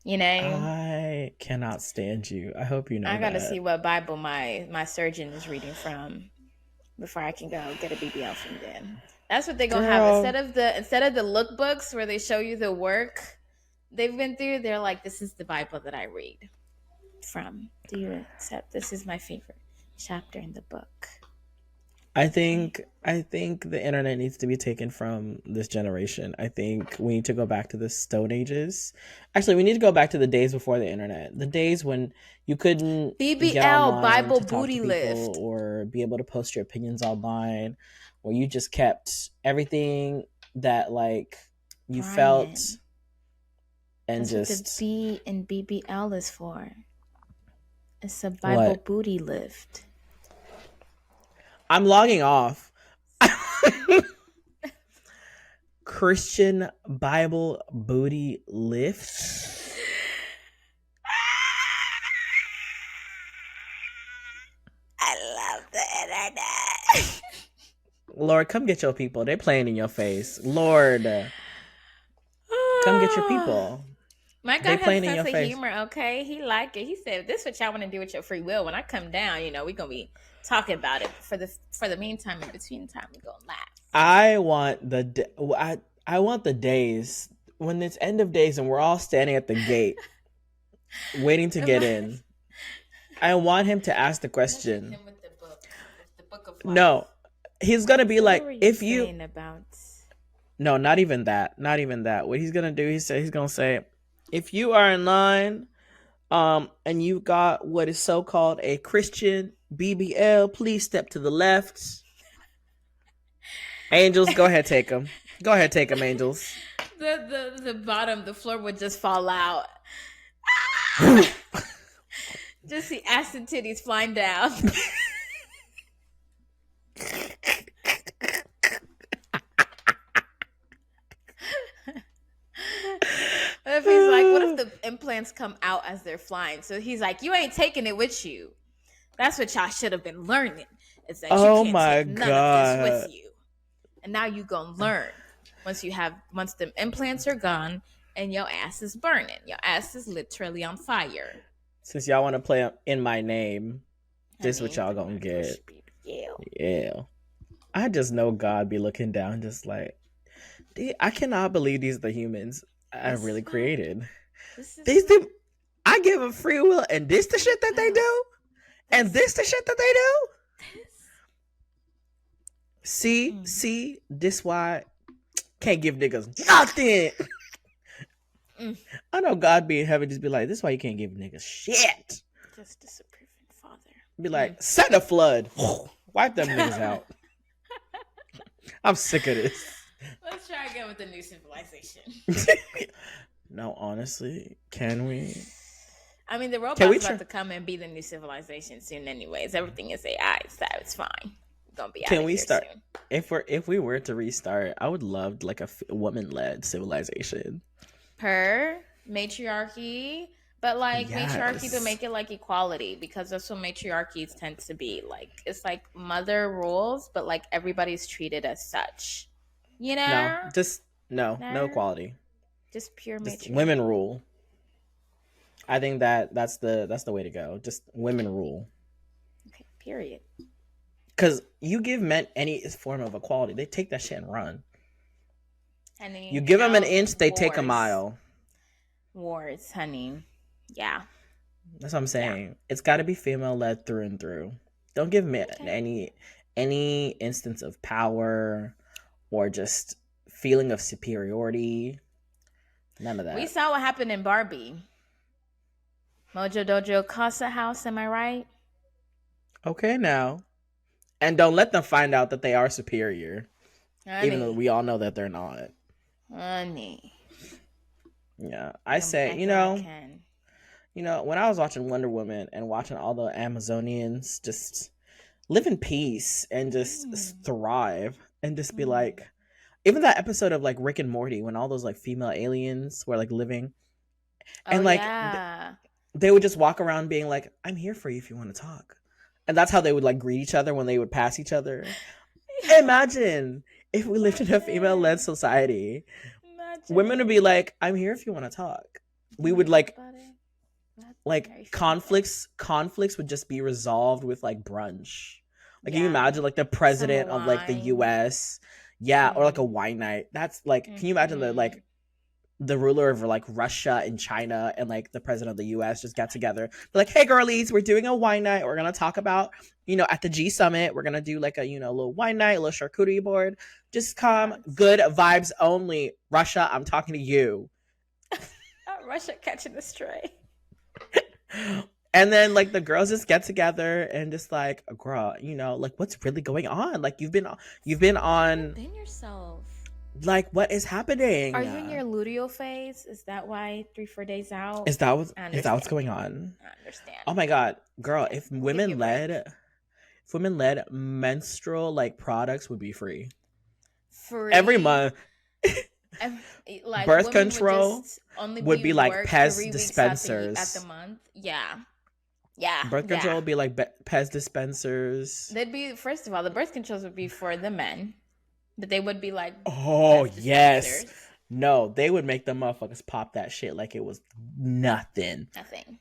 You know, I cannot stand you. I hope you know I got to see that. what Bible my surgeon is reading from before I can go get a BBL from them. That's what they're gonna have Girl, instead of the lookbooks where they show you the work they've been through. They're like, this is the Bible that I read from. Do you accept? This is my favorite chapter in the book. Okay. I think the internet needs to be taken from this generation. I think we need to go back to the Stone Ages. Actually, we need to go back to the days before the internet. The days when you couldn't get BBL online Bible to talk to booty people lift. or be able to post your opinions online, where you just kept everything that like you felt Brian. and That's what the just B in BBL is for. It's a Bible what? booty lift. I'm logging off. Christian Bible booty lift. I love the internet. Lord, come get your people. They're playing in your face. Lord, come get your people. My They God has a playing in sense your of face. humor, okay? He liked it. He said, this is what y'all want to do with your free will. When I come down, we're gonna be talking about it. For the meantime, in between time, we're gonna laugh. I want I want the days when it's end of days and we're all standing at the gate waiting to get in. I want him to ask the Imagine question. him with the book of No, life. he's gonna be So what like, were you if you saying about no, not even that. Not even that. What he's gonna do, he's gonna say, if you are in line, and you got what is so called a Christian BBL, please step to the left. Angels, go ahead, take them. Go ahead, take them, angels. the bottom, the floor would just fall out. Just see ass and titties flying down. If he's like, what if the implants come out as they're flying? So he's like, you ain't taking it with you. That's what y'all should have been learning. Is that you Oh can't my take none of this with god. you. And now you gonna learn. Once the implants are gone and your ass is burning. Your ass is literally on fire. Since y'all want to play in my name, this is what Honey, y'all the gonna microchip. get. Yeah. Yeah. I just know God be looking down just like, I cannot believe these are the humans I This is really why. created. This is These why. the I give them free will and this the shit that they Well, do? And this this the shit that they do? this. Mm, See, this why can't give niggas nothing. mm. I know God be in heaven just be like, this why you can't give niggas shit. Just disapproving father. Be like, send a flood. Wipe them niggas out. I'm sick of this. Let's try again with the new civilization. No, honestly, can we? I mean, the Can we robot's about try? to come and be the new civilization soon, anyways. Everything is AI, so it's fine. We're gonna be out Can of we here start? soon. If we were to restart, I would love like a woman led civilization. Per matriarchy, but like matriarchy to Yes. make it like equality, because that's what matriarchies tend to be. Like it's like mother rules, but like everybody's treated as such. You No, know? just no No, equality. just pure Just women matriarchy. rule. I think that's the way to go. Just women rule. Okay, period. Because you give men any form of equality, they take that shit and run. You Honey, give them an now inch, they take a wars. mile. Wars, honey. Yeah. That's what I'm Yeah. saying. It's got to be female led through and through. Don't give men Okay. any instance of power or just feeling of superiority. None of We that. saw what happened in Barbie. Mojo Dojo Casa House, am I right? Okay, now. And don't let them find out that they are superior, even though Honey. we all know that they're not. Honey. Yeah, You're I gonna be say, acting like Ken. when I was watching Wonder Woman and watching all the Amazonians just live in peace and just Mm. thrive and just be Mm. like, even that episode of like Rick and Morty when all those like female aliens were like living Oh and like yeah. they would just walk around being like, I'm here for you if you want to talk. And that's how they would like greet each other when they would pass each other. Imagine if we lived in a female led Imagine. society. Women would be Imagine. like, I'm here if you want to talk. we Didn't would even think like about it. That's like very funny though. conflicts would just be resolved with like brunch. Like, can you Yeah. imagine like the Some president of like the wine. US? Yeah, or like a Mm-hmm. wine night. That's like, can you imagine the Mm-hmm. like the ruler of like Russia and China and like the president of the US just got together? They're like, hey girlies, we're doing a wine night. We're gonna talk about, at the G summit, we're gonna do like a, little wine night, a little charcuterie board. Just come, Yes. good vibes only. Russia, I'm talking to you. Russia catching the stray. And then like the girls just get together and just like, girl, like what's really going on? Like you've been You haven't on, been yourself. like, what is Are happening? you in your luteal phase? Is that why 3 4 days out? I Is that what's understand. going on? I understand. Oh my god, girl, Yeah, if we'll give you women a break. led if women led menstrual like products would be free every Free. month. Ev- like Birth women would control just only would be be like work Pez 3 weeks out the dispensers. month. Yeah, yeah, Birth control yeah. would be like Pez dispensers. They'd be, first of all, the birth controls would be for the men, but they would be like Oh Pez yes. dispensers. No, they would make the motherfuckers pop that shit like it was nothing. Nothing.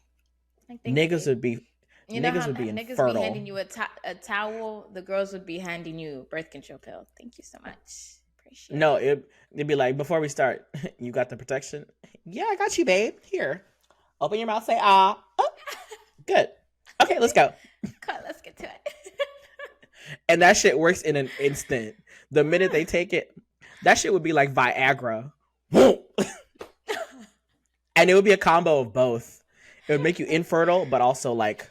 Like thanks, Niggas babe. would be You know niggas how would be niggas be handing infertile. you a towel? The girls would be handing you a birth control pill. Thank you so much. Appreciate No, it. it'd be like, before we start, you got the protection? Yeah, I got you, babe. Here. Open your mouth, say ah. Oh, good. Okay, let's go. Come on, let's get to it. And that shit works in an instant. The minute they take it, that shit would be like Viagra. And it would be a combo of both. It would make you infertile, but also like,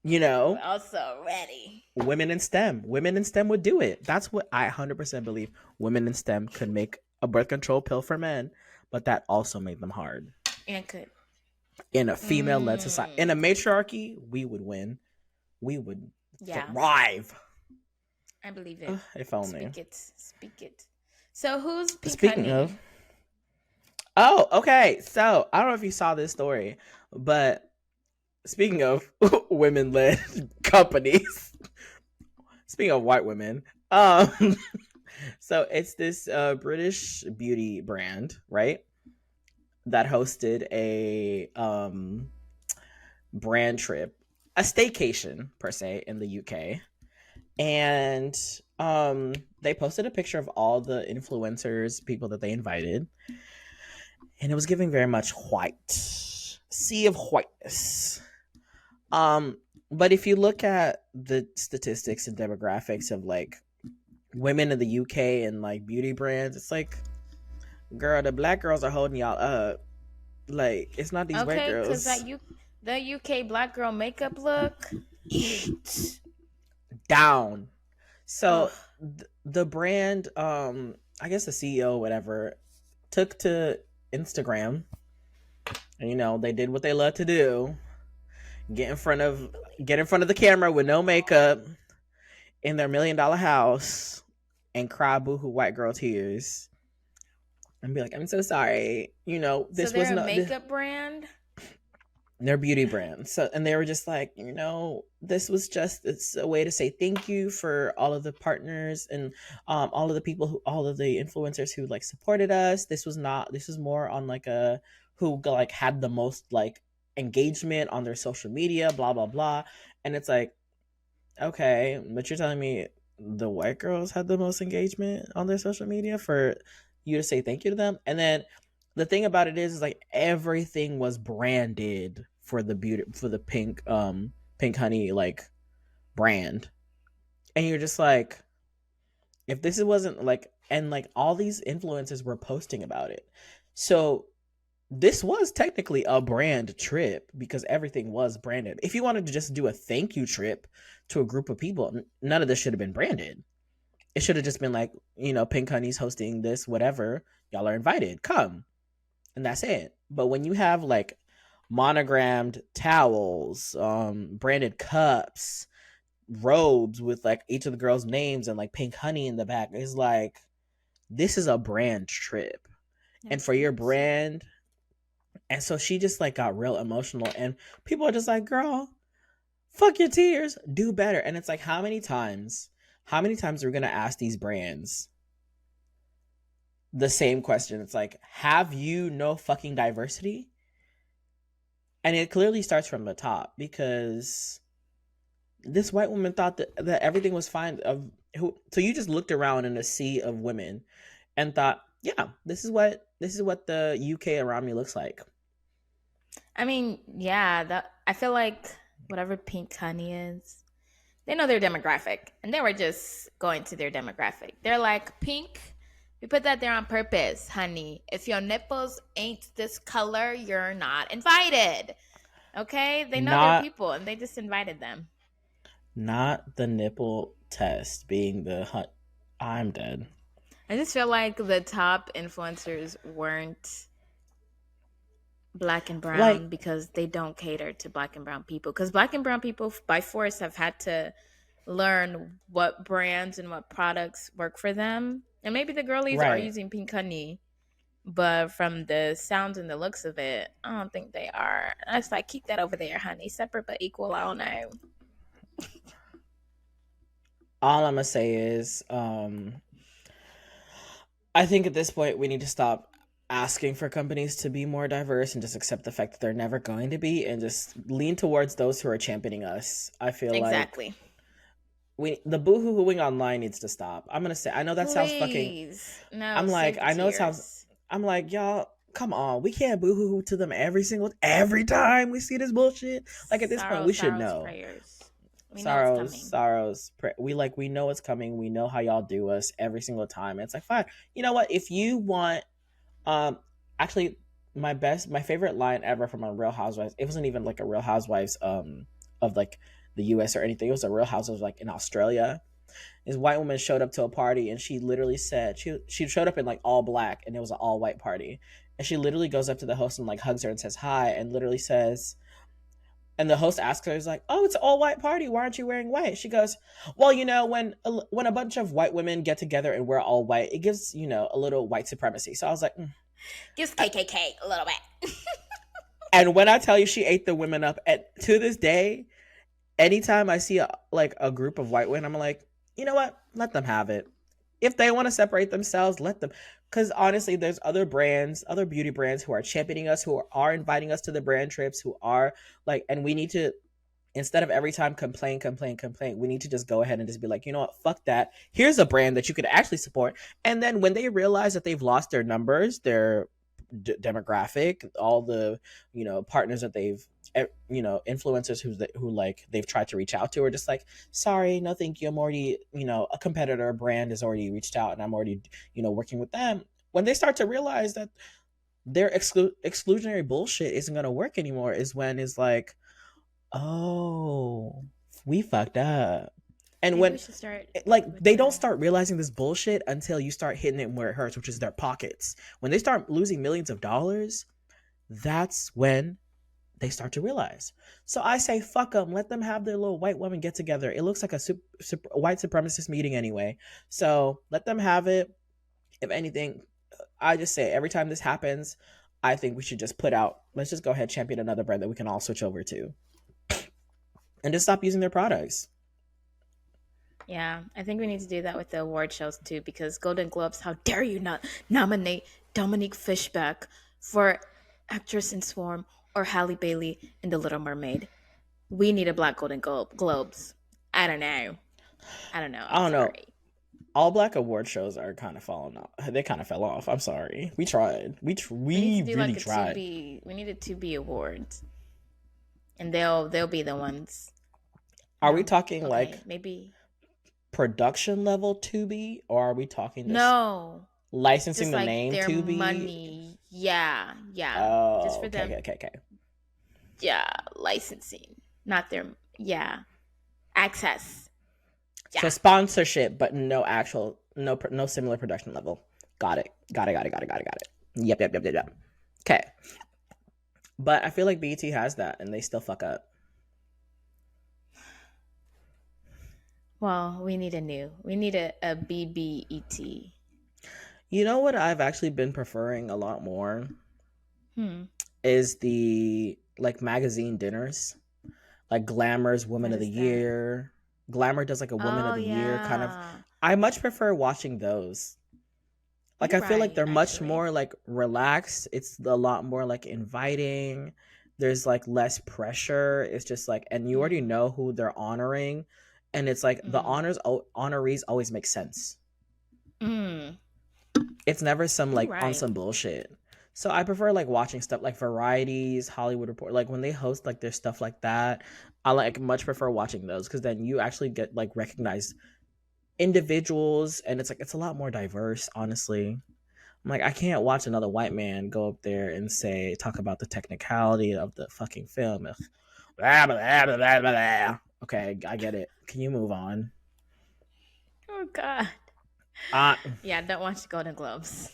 you know, Also ready. women in STEM. Women in STEM would do it. That's what I 100% believe. Women in STEM could make a birth control pill for men, but that also made them hard. And could. In a female led society, in a Mm, matriarchy, we would win. We would yeah, thrive. I believe it. If only. Speak it. Speak it. So who's Pink Speaking Honey? of, oh, okay. So I don't know if you saw this story, but speaking of women led companies, speaking of white women, um, so it's this British beauty brand, right? That hosted a brand trip, a staycation per se, in the UK. And they posted a picture of all the influencers, people that they invited, and it was giving very much white, sea of whiteness. Um, but if you look at the statistics and demographics of like women in the UK and like beauty brands, it's like, girl, the black girls are holding y'all up. Like, it's not these white Okay, because girls. the UK black girl makeup look. Eat. Down. Ugh. So the brand, I guess the CEO, whatever, took to Instagram, and they did what they love to do: get in front of the camera with no makeup in their $1 million house and cry boohoo white girl tears and be like, "I'm so sorry. So This was they're a not makeup brand. their beauty brand." So, and they were just like, this was just, it's a way to say thank you for all of the partners and all of the people all of the influencers who like supported us. This was more on like a who like had the most like engagement on their social media, blah blah blah. And it's like, okay, but you're telling me the white girls had the most engagement on their social media for you to say thank you to them? And then the thing about it is like everything was branded for the pink honey like brand. And you're just like, if this wasn't like, and like all these influencers were posting about it. So this was technically a brand trip because everything was branded. If you wanted to just do a thank you trip to a group of people, none of this should have been branded. It should have just been like, Pink Honey's hosting this, whatever. Y'all are invited. Come. And that's it. But when you have like monogrammed towels, branded cups, robes with like each of the girls' names and like Pink Honey in the back, it's like, this is a brand trip. And That's for your cute. brand, and so she just like got real emotional, and people are just like, girl, fuck your tears, do better. And it's like, how many times are we gonna ask these brands the same question? It's like, have you no fucking diversity? And it clearly starts from the top because this white woman thought that everything was fine. So you just looked around in a sea of women and thought, yeah, this is what the UK around me looks like. I mean, yeah, that I feel like whatever pink honey is, they know their demographic, and they were just going to their demographic. They're like, pink, we put that there on purpose, honey. If your nipples ain't this color, you're not invited. Okay? They know their Not people, and they just invited them. not the nipple test being the hunt. I'm dead. I just feel like the top influencers weren't black and brown Like, because they don't cater to black and brown people. Because black and brown people, by force, have had to learn what brands and what products work for them. And maybe the girlies are right. using pink honey, but from the sounds and the looks of it, I don't think they are. I was like, keep that over there, honey. Separate but equal. I don't know. All I'm gonna say is, I think at this point we need to stop asking for companies to be more diverse and just accept the fact that they're never going to be, and just lean towards those who are championing us. I feel like Exactly. the boohoo-hooing online needs to stop. I'm gonna say, I know that sounds fucking. Please. No, I'm like, save the I know it sounds. tears. I'm like, y'all, come on, we can't boohoo to them every time we see this bullshit. Like at this point, Sorrow, we should sorrows, know. prayers. We know it's Sorrows, coming. sorrows. We know it's coming. We know how y'all do us every single time. It's like, fine. You know what? If you want, um, actually, my favorite line ever from a Real Housewives. It wasn't even like a Real Housewives, of like the U.S. or anything. It was a Real Housewives like in Australia. This white woman showed up to a party and she literally said she showed up in like all black and it was an all white party. And she literally goes up to the host and like hugs her and says hi and literally says, and the host asks her, he's like, "Oh, it's an all white party. Why aren't you wearing white?" She goes, "Well, when a bunch of white women get together and wear all white, it gives a little white supremacy." So I was like, Just KKK a little bit. and when I tell you, she ate the women up. And to this day, anytime I see a group of white women, I'm like, you know what? Let them have it. If they want to separate themselves, let them. Because honestly, there's other brands, other beauty brands who are championing us, who are inviting us to the brand trips, who are like, and we need to, instead of every time complain, we need to just go ahead and just be like, you know what, fuck that. Here's a brand that you could actually support. And then when they realize that they've lost their numbers, their demographic, all the partners that they've influencers who like they've tried to reach out to are just like, sorry, no thank you, I'm already, a competitor brand has already reached out and I'm already working with them. When they start to realize that their exclusionary bullshit isn't going to work anymore is when it's like, oh, we fucked up. And Maybe we when should start like with they don't the. start realizing this bullshit until you start hitting it where it hurts, which is their pockets. When they start losing millions of dollars, that's when they start to realize. So I say, fuck them. Let them have their little white women get together. It looks like a white supremacist meeting anyway. So let them have it. If anything, I just say every time this happens, I think we should just let's just go ahead, champion another brand that we can all switch over to and just stop using their products. Yeah, I think we need to do that with the award shows too, because Golden Globes, how dare you not nominate Dominique Fishback for Actress in Swarm or Halle Bailey in The Little Mermaid? We need a Black Globes. I don't know. I don't know. I I'm don't know. sorry. All black award shows are kind of falling off. They kind of fell off. I'm sorry. We tried. We need to We do really like a tried. Tubi. We need a Tubi awards, and they'll be the ones. Are we talking Okay, like maybe production level Tubi, or are we talking just no. licensing Just the like name their Tubi? money. Yeah, yeah. Just Oh, for them. okay. Yeah, licensing, not their. Yeah, access. So Yeah. sponsorship, but no actual, no similar production level. Got it. Got it. Yep. Okay, but I feel like BT has that, and they still fuck up. Well, we need a new. We need a BBET. You know what I've actually been preferring a lot more Hmm. is the like magazine dinners, like Glamour's Woman What of the is that? Year. Glamour does like a Woman of Oh the Year kind of. yeah. I much prefer watching those. Like You're I feel like right, they're much actually. more like relaxed. It's a lot more like inviting. there's like less pressure. It's just like, and you already Mm, know who they're honoring, and it's like the mm, honorees always make sense. mm. It's never some You're like on right. some bullshit. So I prefer like watching stuff like varieties, Hollywood Report, like when they host like their stuff like that. I like much prefer watching those because then you actually get like recognized individuals, and it's like it's a lot more diverse. Honestly, I'm like I can't watch another white man go up there and say talk about the technicality of the fucking film. Ugh. Blah, blah, blah, blah, blah. Okay, I get it. Can you move on? Oh God. Uh, Yeah, don't watch the Golden Globes.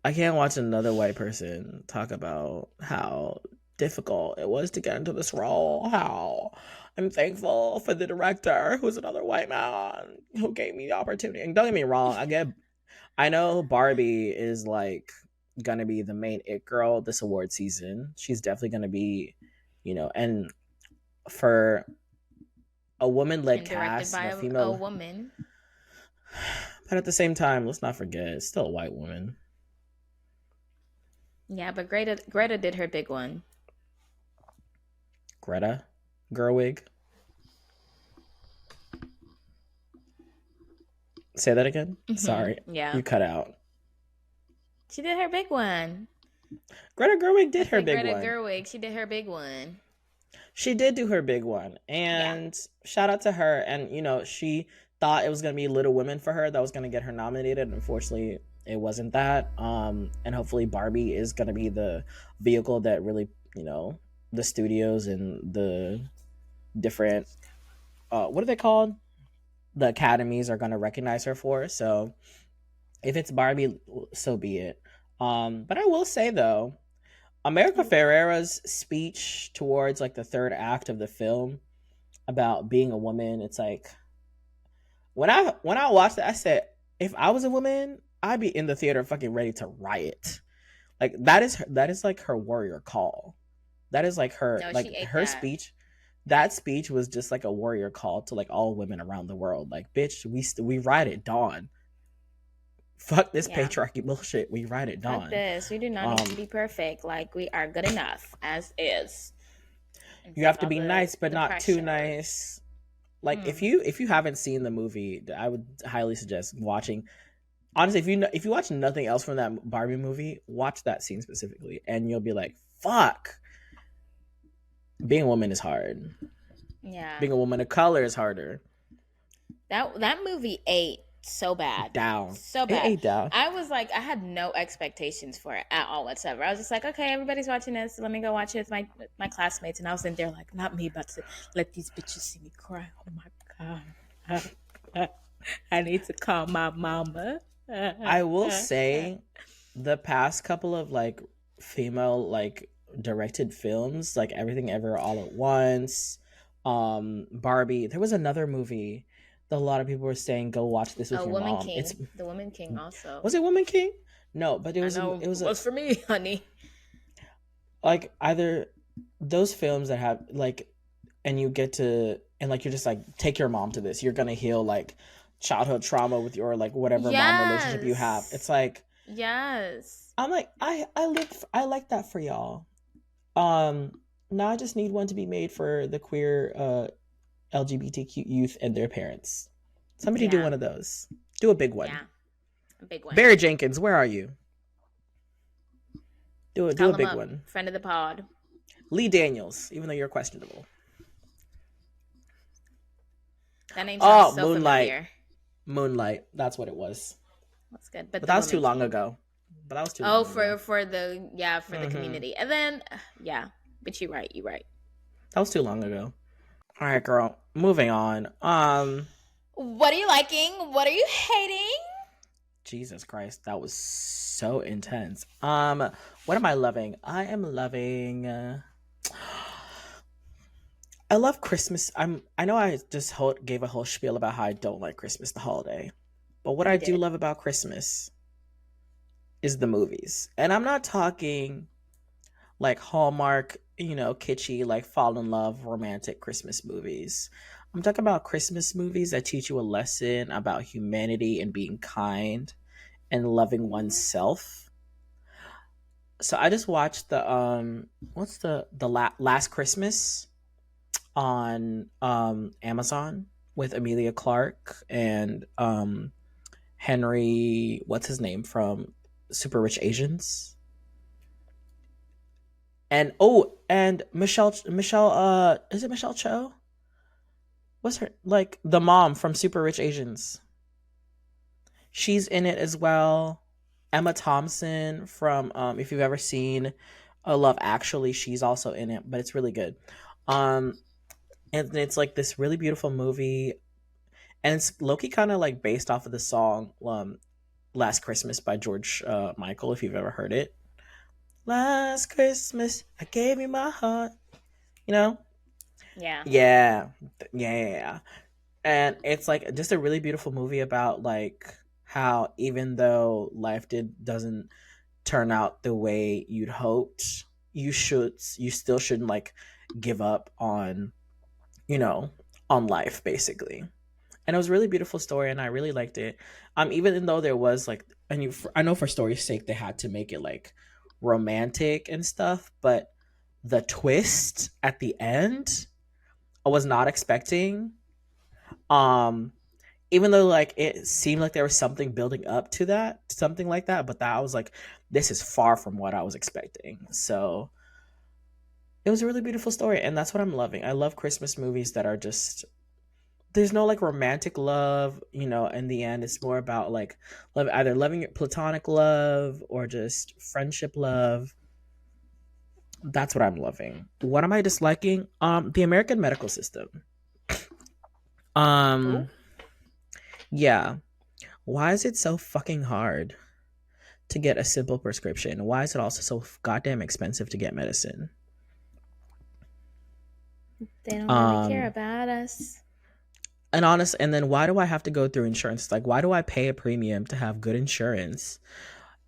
I can't watch another white person talk about how difficult it was to get into this role. How I'm thankful for the director, who's another white man, who gave me the opportunity. And don't get me wrong, I know Barbie is like gonna be the main it girl this award season. She's definitely gonna be, and for a woman led And directed cast, by the a female, woman. but at the same time, let's not forget it's still a white woman. Yeah, but Greta did her big one. Greta Gerwig. Say that again. Hmm. Sorry, Yeah, you cut out. she did her big one. Greta Gerwig I did her said big Greta one. Gerwig. She did her big one. She did do her big one, Yeah, and shout out to her. And she thought it was gonna be Little Women for her that was gonna get her nominated. Unfortunately, it wasn't that. And hopefully Barbie is gonna be the vehicle that really, the studios and the different what are they called? The academies are gonna recognize her for. So if it's Barbie, so be it. But I will say though, America Ferrera's speech towards like the third act of the film about being a woman, it's like when I watched that, I said, if I was a woman, I'd be in the theater fucking ready to riot. Like that is like her warrior call. That is no, she like ate her that. speech. That speech was just like a warrior call to like all women around the world. Like, bitch, we ride at dawn. Fuck this Yeah, patriarchy bullshit. We ride at fuck dawn. this. We do not need to Um, be perfect. Like we are good enough as is, and you fuck have to all be nice, but the not too pressure. nice. Like if Mm. you haven't seen the movie, I would highly suggest watching. Honestly, if you watch nothing else from that Barbie movie, watch that scene specifically, and you'll be like, "Fuck, being a woman is hard. Yeah, Being a woman of color is harder." that movie ate so bad, Down, so it bad. ate down. I was like, I had no expectations for it at all whatsoever. I was just like, okay, everybody's watching this. Let me go watch it with my classmates. And I was in there like, not me, about to let these bitches see me cry. Oh my god, I need to call my mama. I will say, the past couple of like female like directed films, like Everything Ever All at Once, Barbie. There was another movie that a lot of people were saying, "Go watch this with Oh, your Woman mom." King, the Woman King also. Was it Woman King? No, but I know it it was a was for me, honey. like either those films that have like, and you get to, and like you're just like, take your mom to this. You're gonna heal like childhood trauma with your like whatever mom relationship you have. It's Yes, like yes, I'm like I like that for y'all. Um, Now I just need one to be made for the queer LGBTQ youth and their parents. Somebody do yeah, one of those. Do a big one. yeah, a big one. Barry Jenkins, where are you? Do Call a him big up, one. friend of the pod. Lee Daniels, even though you're questionable. That name sounds Oh, so Moonlight. familiar. Moonlight. That's what it was. That's good. But But the that was too Woman long King. ago. But that was too Oh, long ago. for the for the Mm-hmm. community, and then yeah. But you're right. You're right. That was too long ago. All right, girl. Moving on. What are you liking? What are you hating? Jesus Christ, that was so intense. What am I loving? I am loving. I love Christmas. I know I just gave a whole spiel about how I don't like Christmas, the holiday, but what You I do did. love about Christmas is the movies, and I'm not talking like Hallmark, kitschy, like fall in love, romantic Christmas movies. I'm talking about Christmas movies that teach you a lesson about humanity and being kind and loving oneself. So I just watched the what's Last Christmas on Amazon with Amelia Clark and Henry, what's his name from Super Rich Asians? And and Michelle is it Michelle Cho? What's her, like, the mom from Super Rich Asians? She's in it as well. Emma Thompson from if you've ever seen Love Actually, she's also in it, but it's really good. Um and it's like this really beautiful movie, and it's Loki kind of like based off of the song Last Christmas by George Michael, if you've ever heard it. Last Christmas, I gave you my heart. You know? Yeah. Yeah. Yeah. And it's like just a really beautiful movie about like how even though life doesn't turn out the way you'd hoped, you still shouldn't like give up on, you know, on life basically. And it was a really beautiful story, and I really liked it. Even though there was like, I know for story's sake they had to make it like romantic and stuff, but the twist at the end I was not expecting. Um, Even though like it seemed like there was something building up to that, something like that, but that I was like, this is far from what I was expecting. So it was a really beautiful story, and that's what I'm loving. I love Christmas movies that are just, there's no like romantic love, in the end it's more about like love, either loving your platonic love or just friendship love. That's what I'm loving. What am I disliking? The American medical system. Ooh. um yeah, why is it so fucking hard to get a simple prescription? Why is it also so goddamn expensive to get medicine? They don't really care um about us. and then why do I have to go through insurance? Like, why do I pay a premium to have good insurance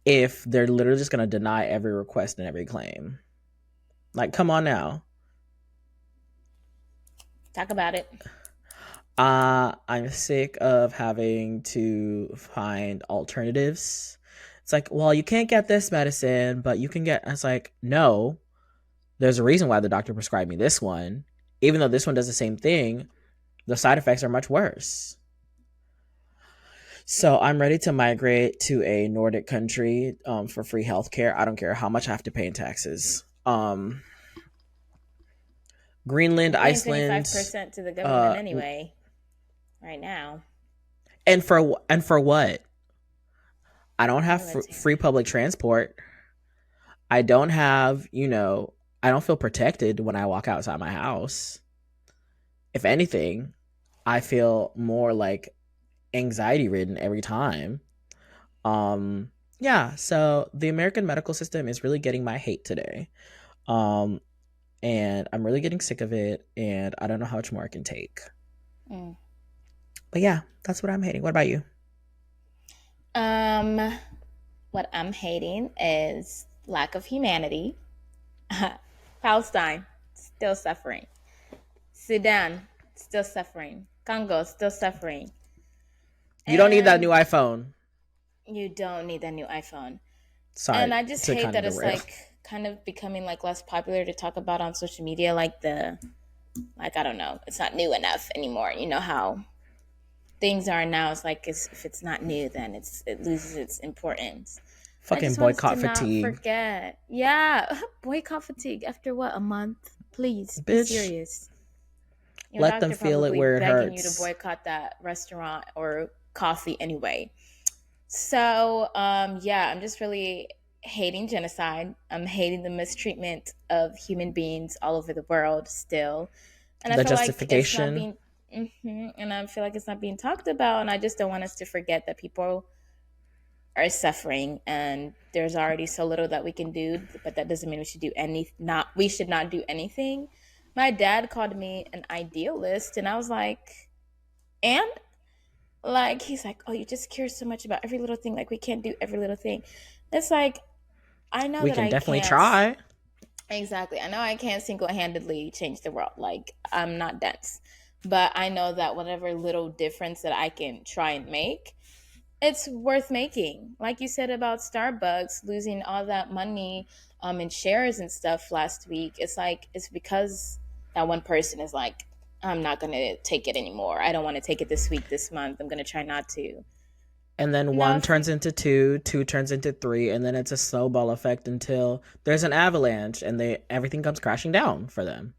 if they're literally just going to deny every request and every claim? Like, come on now. Talk about it. I'm sick of having to find alternatives. It's like, well, you can't get this medicine, but you can get. It's like, no, there's a reason why the doctor prescribed me this one. Even though this one does the same thing, the side effects are much worse. So I'm ready to migrate to a Nordic country for free healthcare. I don't care how much I have to pay in taxes. Greenland, You're paying Iceland, 25% to the government uh, anyway, right now. and for what? I don't have free Military. public transport. I don't have, I don't feel protected when I walk outside my house. If anything, I feel more like anxiety ridden every time. Um, yeah, so the American medical system is really getting my hate today. Um, and I'm really getting sick of it, and I don't know how much more I can take. Mm. But yeah, that's what I'm hating. What about you? Um, what I'm hating is lack of humanity. Palestine, still suffering. Sudan, still suffering. Congo, still suffering. You don't need that And new iPhone. you don't need a new iPhone. And Sorry I just to hate kind of that it's derail. like kind of becoming like less popular to talk about on social media. Like I don't know, it's not new enough anymore. You know how things are now. It's like if it's not new, then it loses its importance. And I Fucking just want us to boycott not fatigue. forget. Yeah, boycott fatigue after what, a month? Please be Bitch, serious. Your let them doctor feel it probably where it begging you to hurts. boycott that restaurant or coffee anyway. So, yeah, I'm just really hating genocide. I'm hating the mistreatment of human beings all over the world still. And I The feel like it's not justification. being, and I feel like it's not being talked about. And I just don't want us to forget that people are suffering and there's already so little that we can do, but that doesn't mean we should not do anything. My dad called me an idealist, and I was like, and like he's like, oh, you just care so much about every little thing, like we can't do every little thing. It's like, I know We that can I definitely can't. try. Exactly, I know I can't single-handedly change the world, like I'm not dense, but I know that whatever little difference that I can try and make, it's worth making. Like you said about Starbucks losing all that money in shares and stuff last week. It's like it's because that one person is like, I'm not gonna take it anymore. I don't want to take it this week, this month. I'm gonna try not to. And then Now, one if turns into two, two turns into three, and then it's a snowball effect until there's an avalanche and they everything comes crashing down for them.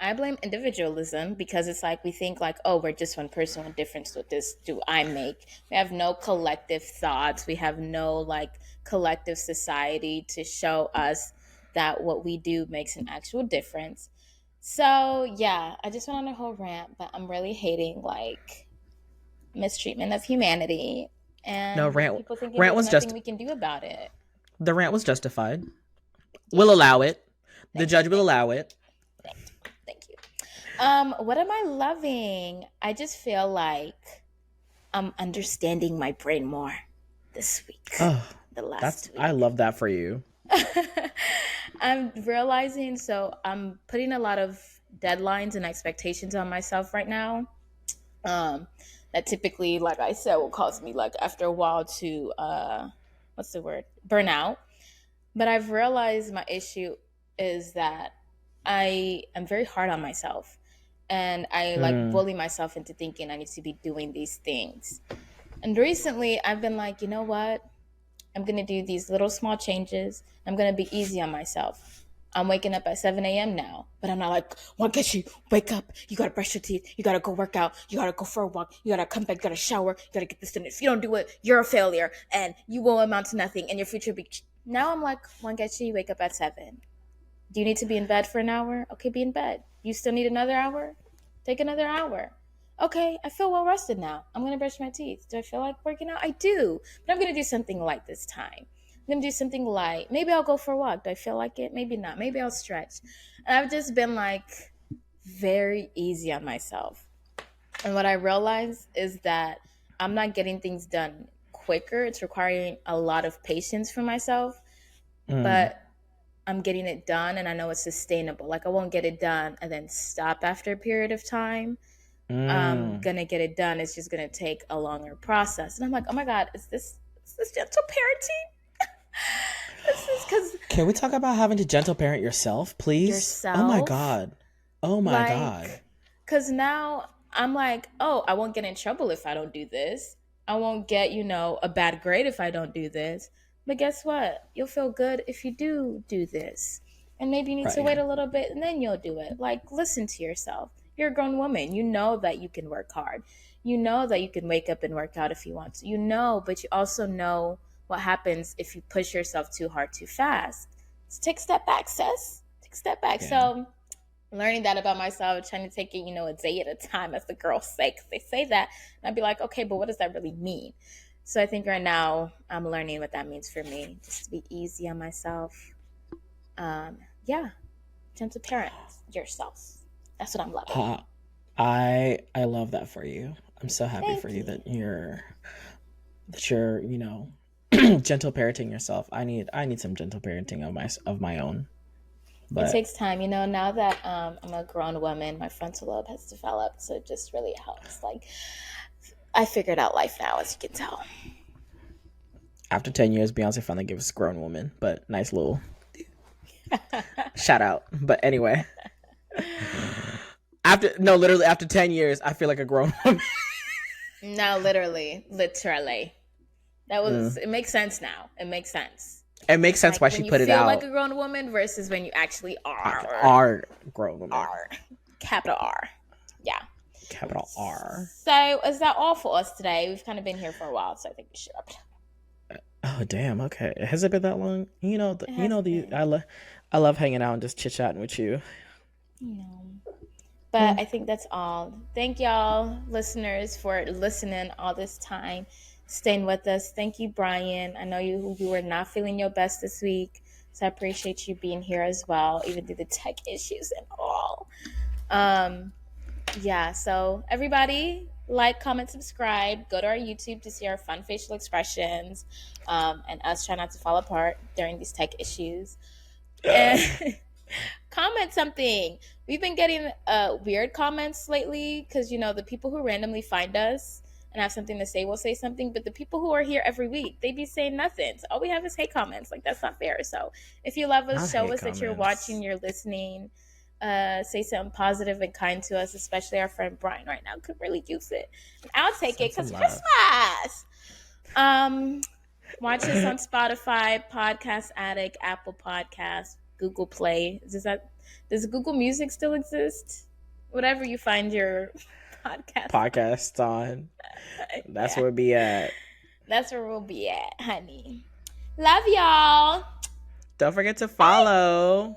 I blame individualism because it's like we think like, oh, we're just one person. What difference with this do I make? We have no collective thoughts. We have no like collective society to show us that what we do makes an actual difference. So yeah, I just went on a whole rant, but I'm really hating like mistreatment of humanity No, and rant people thinking rant there's was nothing just we can do about it. the rant was justified. Yeah, We'll allow it. The thank you, judge will thank you, allow it. thank you, thank you. What am I loving? I just feel like I'm understanding my brain more this week, Oh, the that's last I week. love that for you. I'm realizing, so I'm putting a lot of deadlines and expectations on myself right now. Um, that typically, like I said, will cause me like after a while to what's the word? Burnout. But I've realized my issue is that I am very hard on myself. And I like Mm, bully myself into thinking I need to be doing these things. And recently I've been like, you know what? I'm going to do these little small changes. I'm going to be easy on myself. I'm waking up at 7 a.m. now, but I'm not like, well, get you, wake up. You got to brush your teeth. You got to go work out. You got to go for a walk. You got to come back. You got to shower. You got to get this done. If you don't do it, you're a failure and you will amount to nothing and your future will be. Now I'm like, one, get you, wake up at 7. Do you need to be in bed for an hour? Okay, be in bed. You still need another hour? Take another hour. Okay, I feel well rested now. I'm gonna brush my teeth. Do I feel like working out? I do, but I'm gonna do something light this time. I'm gonna do something light. Maybe I'll go for a walk. Do I feel like it? Maybe not. Maybe I'll stretch. And I've just been like very easy on myself. And what I realized is that I'm not getting things done quicker. It's requiring a lot of patience for myself, mm, but I'm getting it done and I know it's sustainable. Like I won't get it done and then stop after a period of time. I'm mm. gonna get it done. It's just gonna take a longer process. And I'm like, oh my God, is this gentle parenting? This is because Can we talk about having to gentle parent yourself, please? Oh my yourself, god. Oh my god. like, because now I'm like, oh, I won't get in trouble if I don't do this. I won't get, a bad grade if I don't do this. But guess what? You'll feel good if you do this. And maybe you need to Right. wait a little bit and then you'll do it. Like, listen to yourself. You're a grown woman. You know that you can work hard. You know that you can wake up and work out if you want to. You know, but you also know what happens if you push yourself too hard too fast. So take a step back, sis. Take a step back. Yeah. So learning that about myself, trying to take it, a day at a time, as the girls say, because they say that. And I'd be like, okay, but what does that really mean? So I think right now I'm learning what that means for me, just to be easy on myself. Yeah, gentle parent yourself. That's what I'm loving. Uh, I love that for you. I'm so happy for Thank you you. that you're gentle parenting yourself. I need some gentle parenting of my own. It But takes time, now that I'm a grown woman, my frontal lobe has developed, so it just really helps. Like, I figured out life now, as you can tell. after 10 years, Beyonce finally gives us grown woman. But nice little shout out. But anyway, literally after 10 years, I feel like a grown woman. No, literally. That was, Mm. it makes sense now. It makes sense. It makes sense Like why she when you put it feel like out. a grown woman versus when you actually are. Our grown woman. Are. Capital R. Yeah. Capital R. So is that all for us today? We've kind of been here for a while, so I think we should wrap it up. Oh damn. Okay. Has it been that long? It has been. I love hanging out and just chit chatting with you. No. But Mm. I think that's all. Thank y'all, listeners, for listening all this time, staying with us. Thank you, Brian. I know you were not feeling your best this week, so I appreciate you being here as well, even through the tech issues and all. Um, yeah. So everybody, like, comment, subscribe. Go to our YouTube to see our fun facial expressions, and us try not to fall apart during these tech issues. And comment something. We've been getting weird comments lately because the people who randomly find us and have something to say, we'll say something. But the people who are here every week, they be saying nothing. So all we have is hate comments. Like, that's not fair. So if you love us, Not show hate us that you're watching, comments. you're listening. Say something positive and kind to us, especially our friend Brian right now could really use it. And I'll take it Send because some love. Christmas. Um, Watch us on Spotify, Podcast Addict, Apple Podcasts, Google Play. Does Google Music still exist? Whatever you find your podcast on. Podcast on. That's Yeah, where it be at. that's where we'll be at, honey. Love y'all. Don't forget to Bye. follow.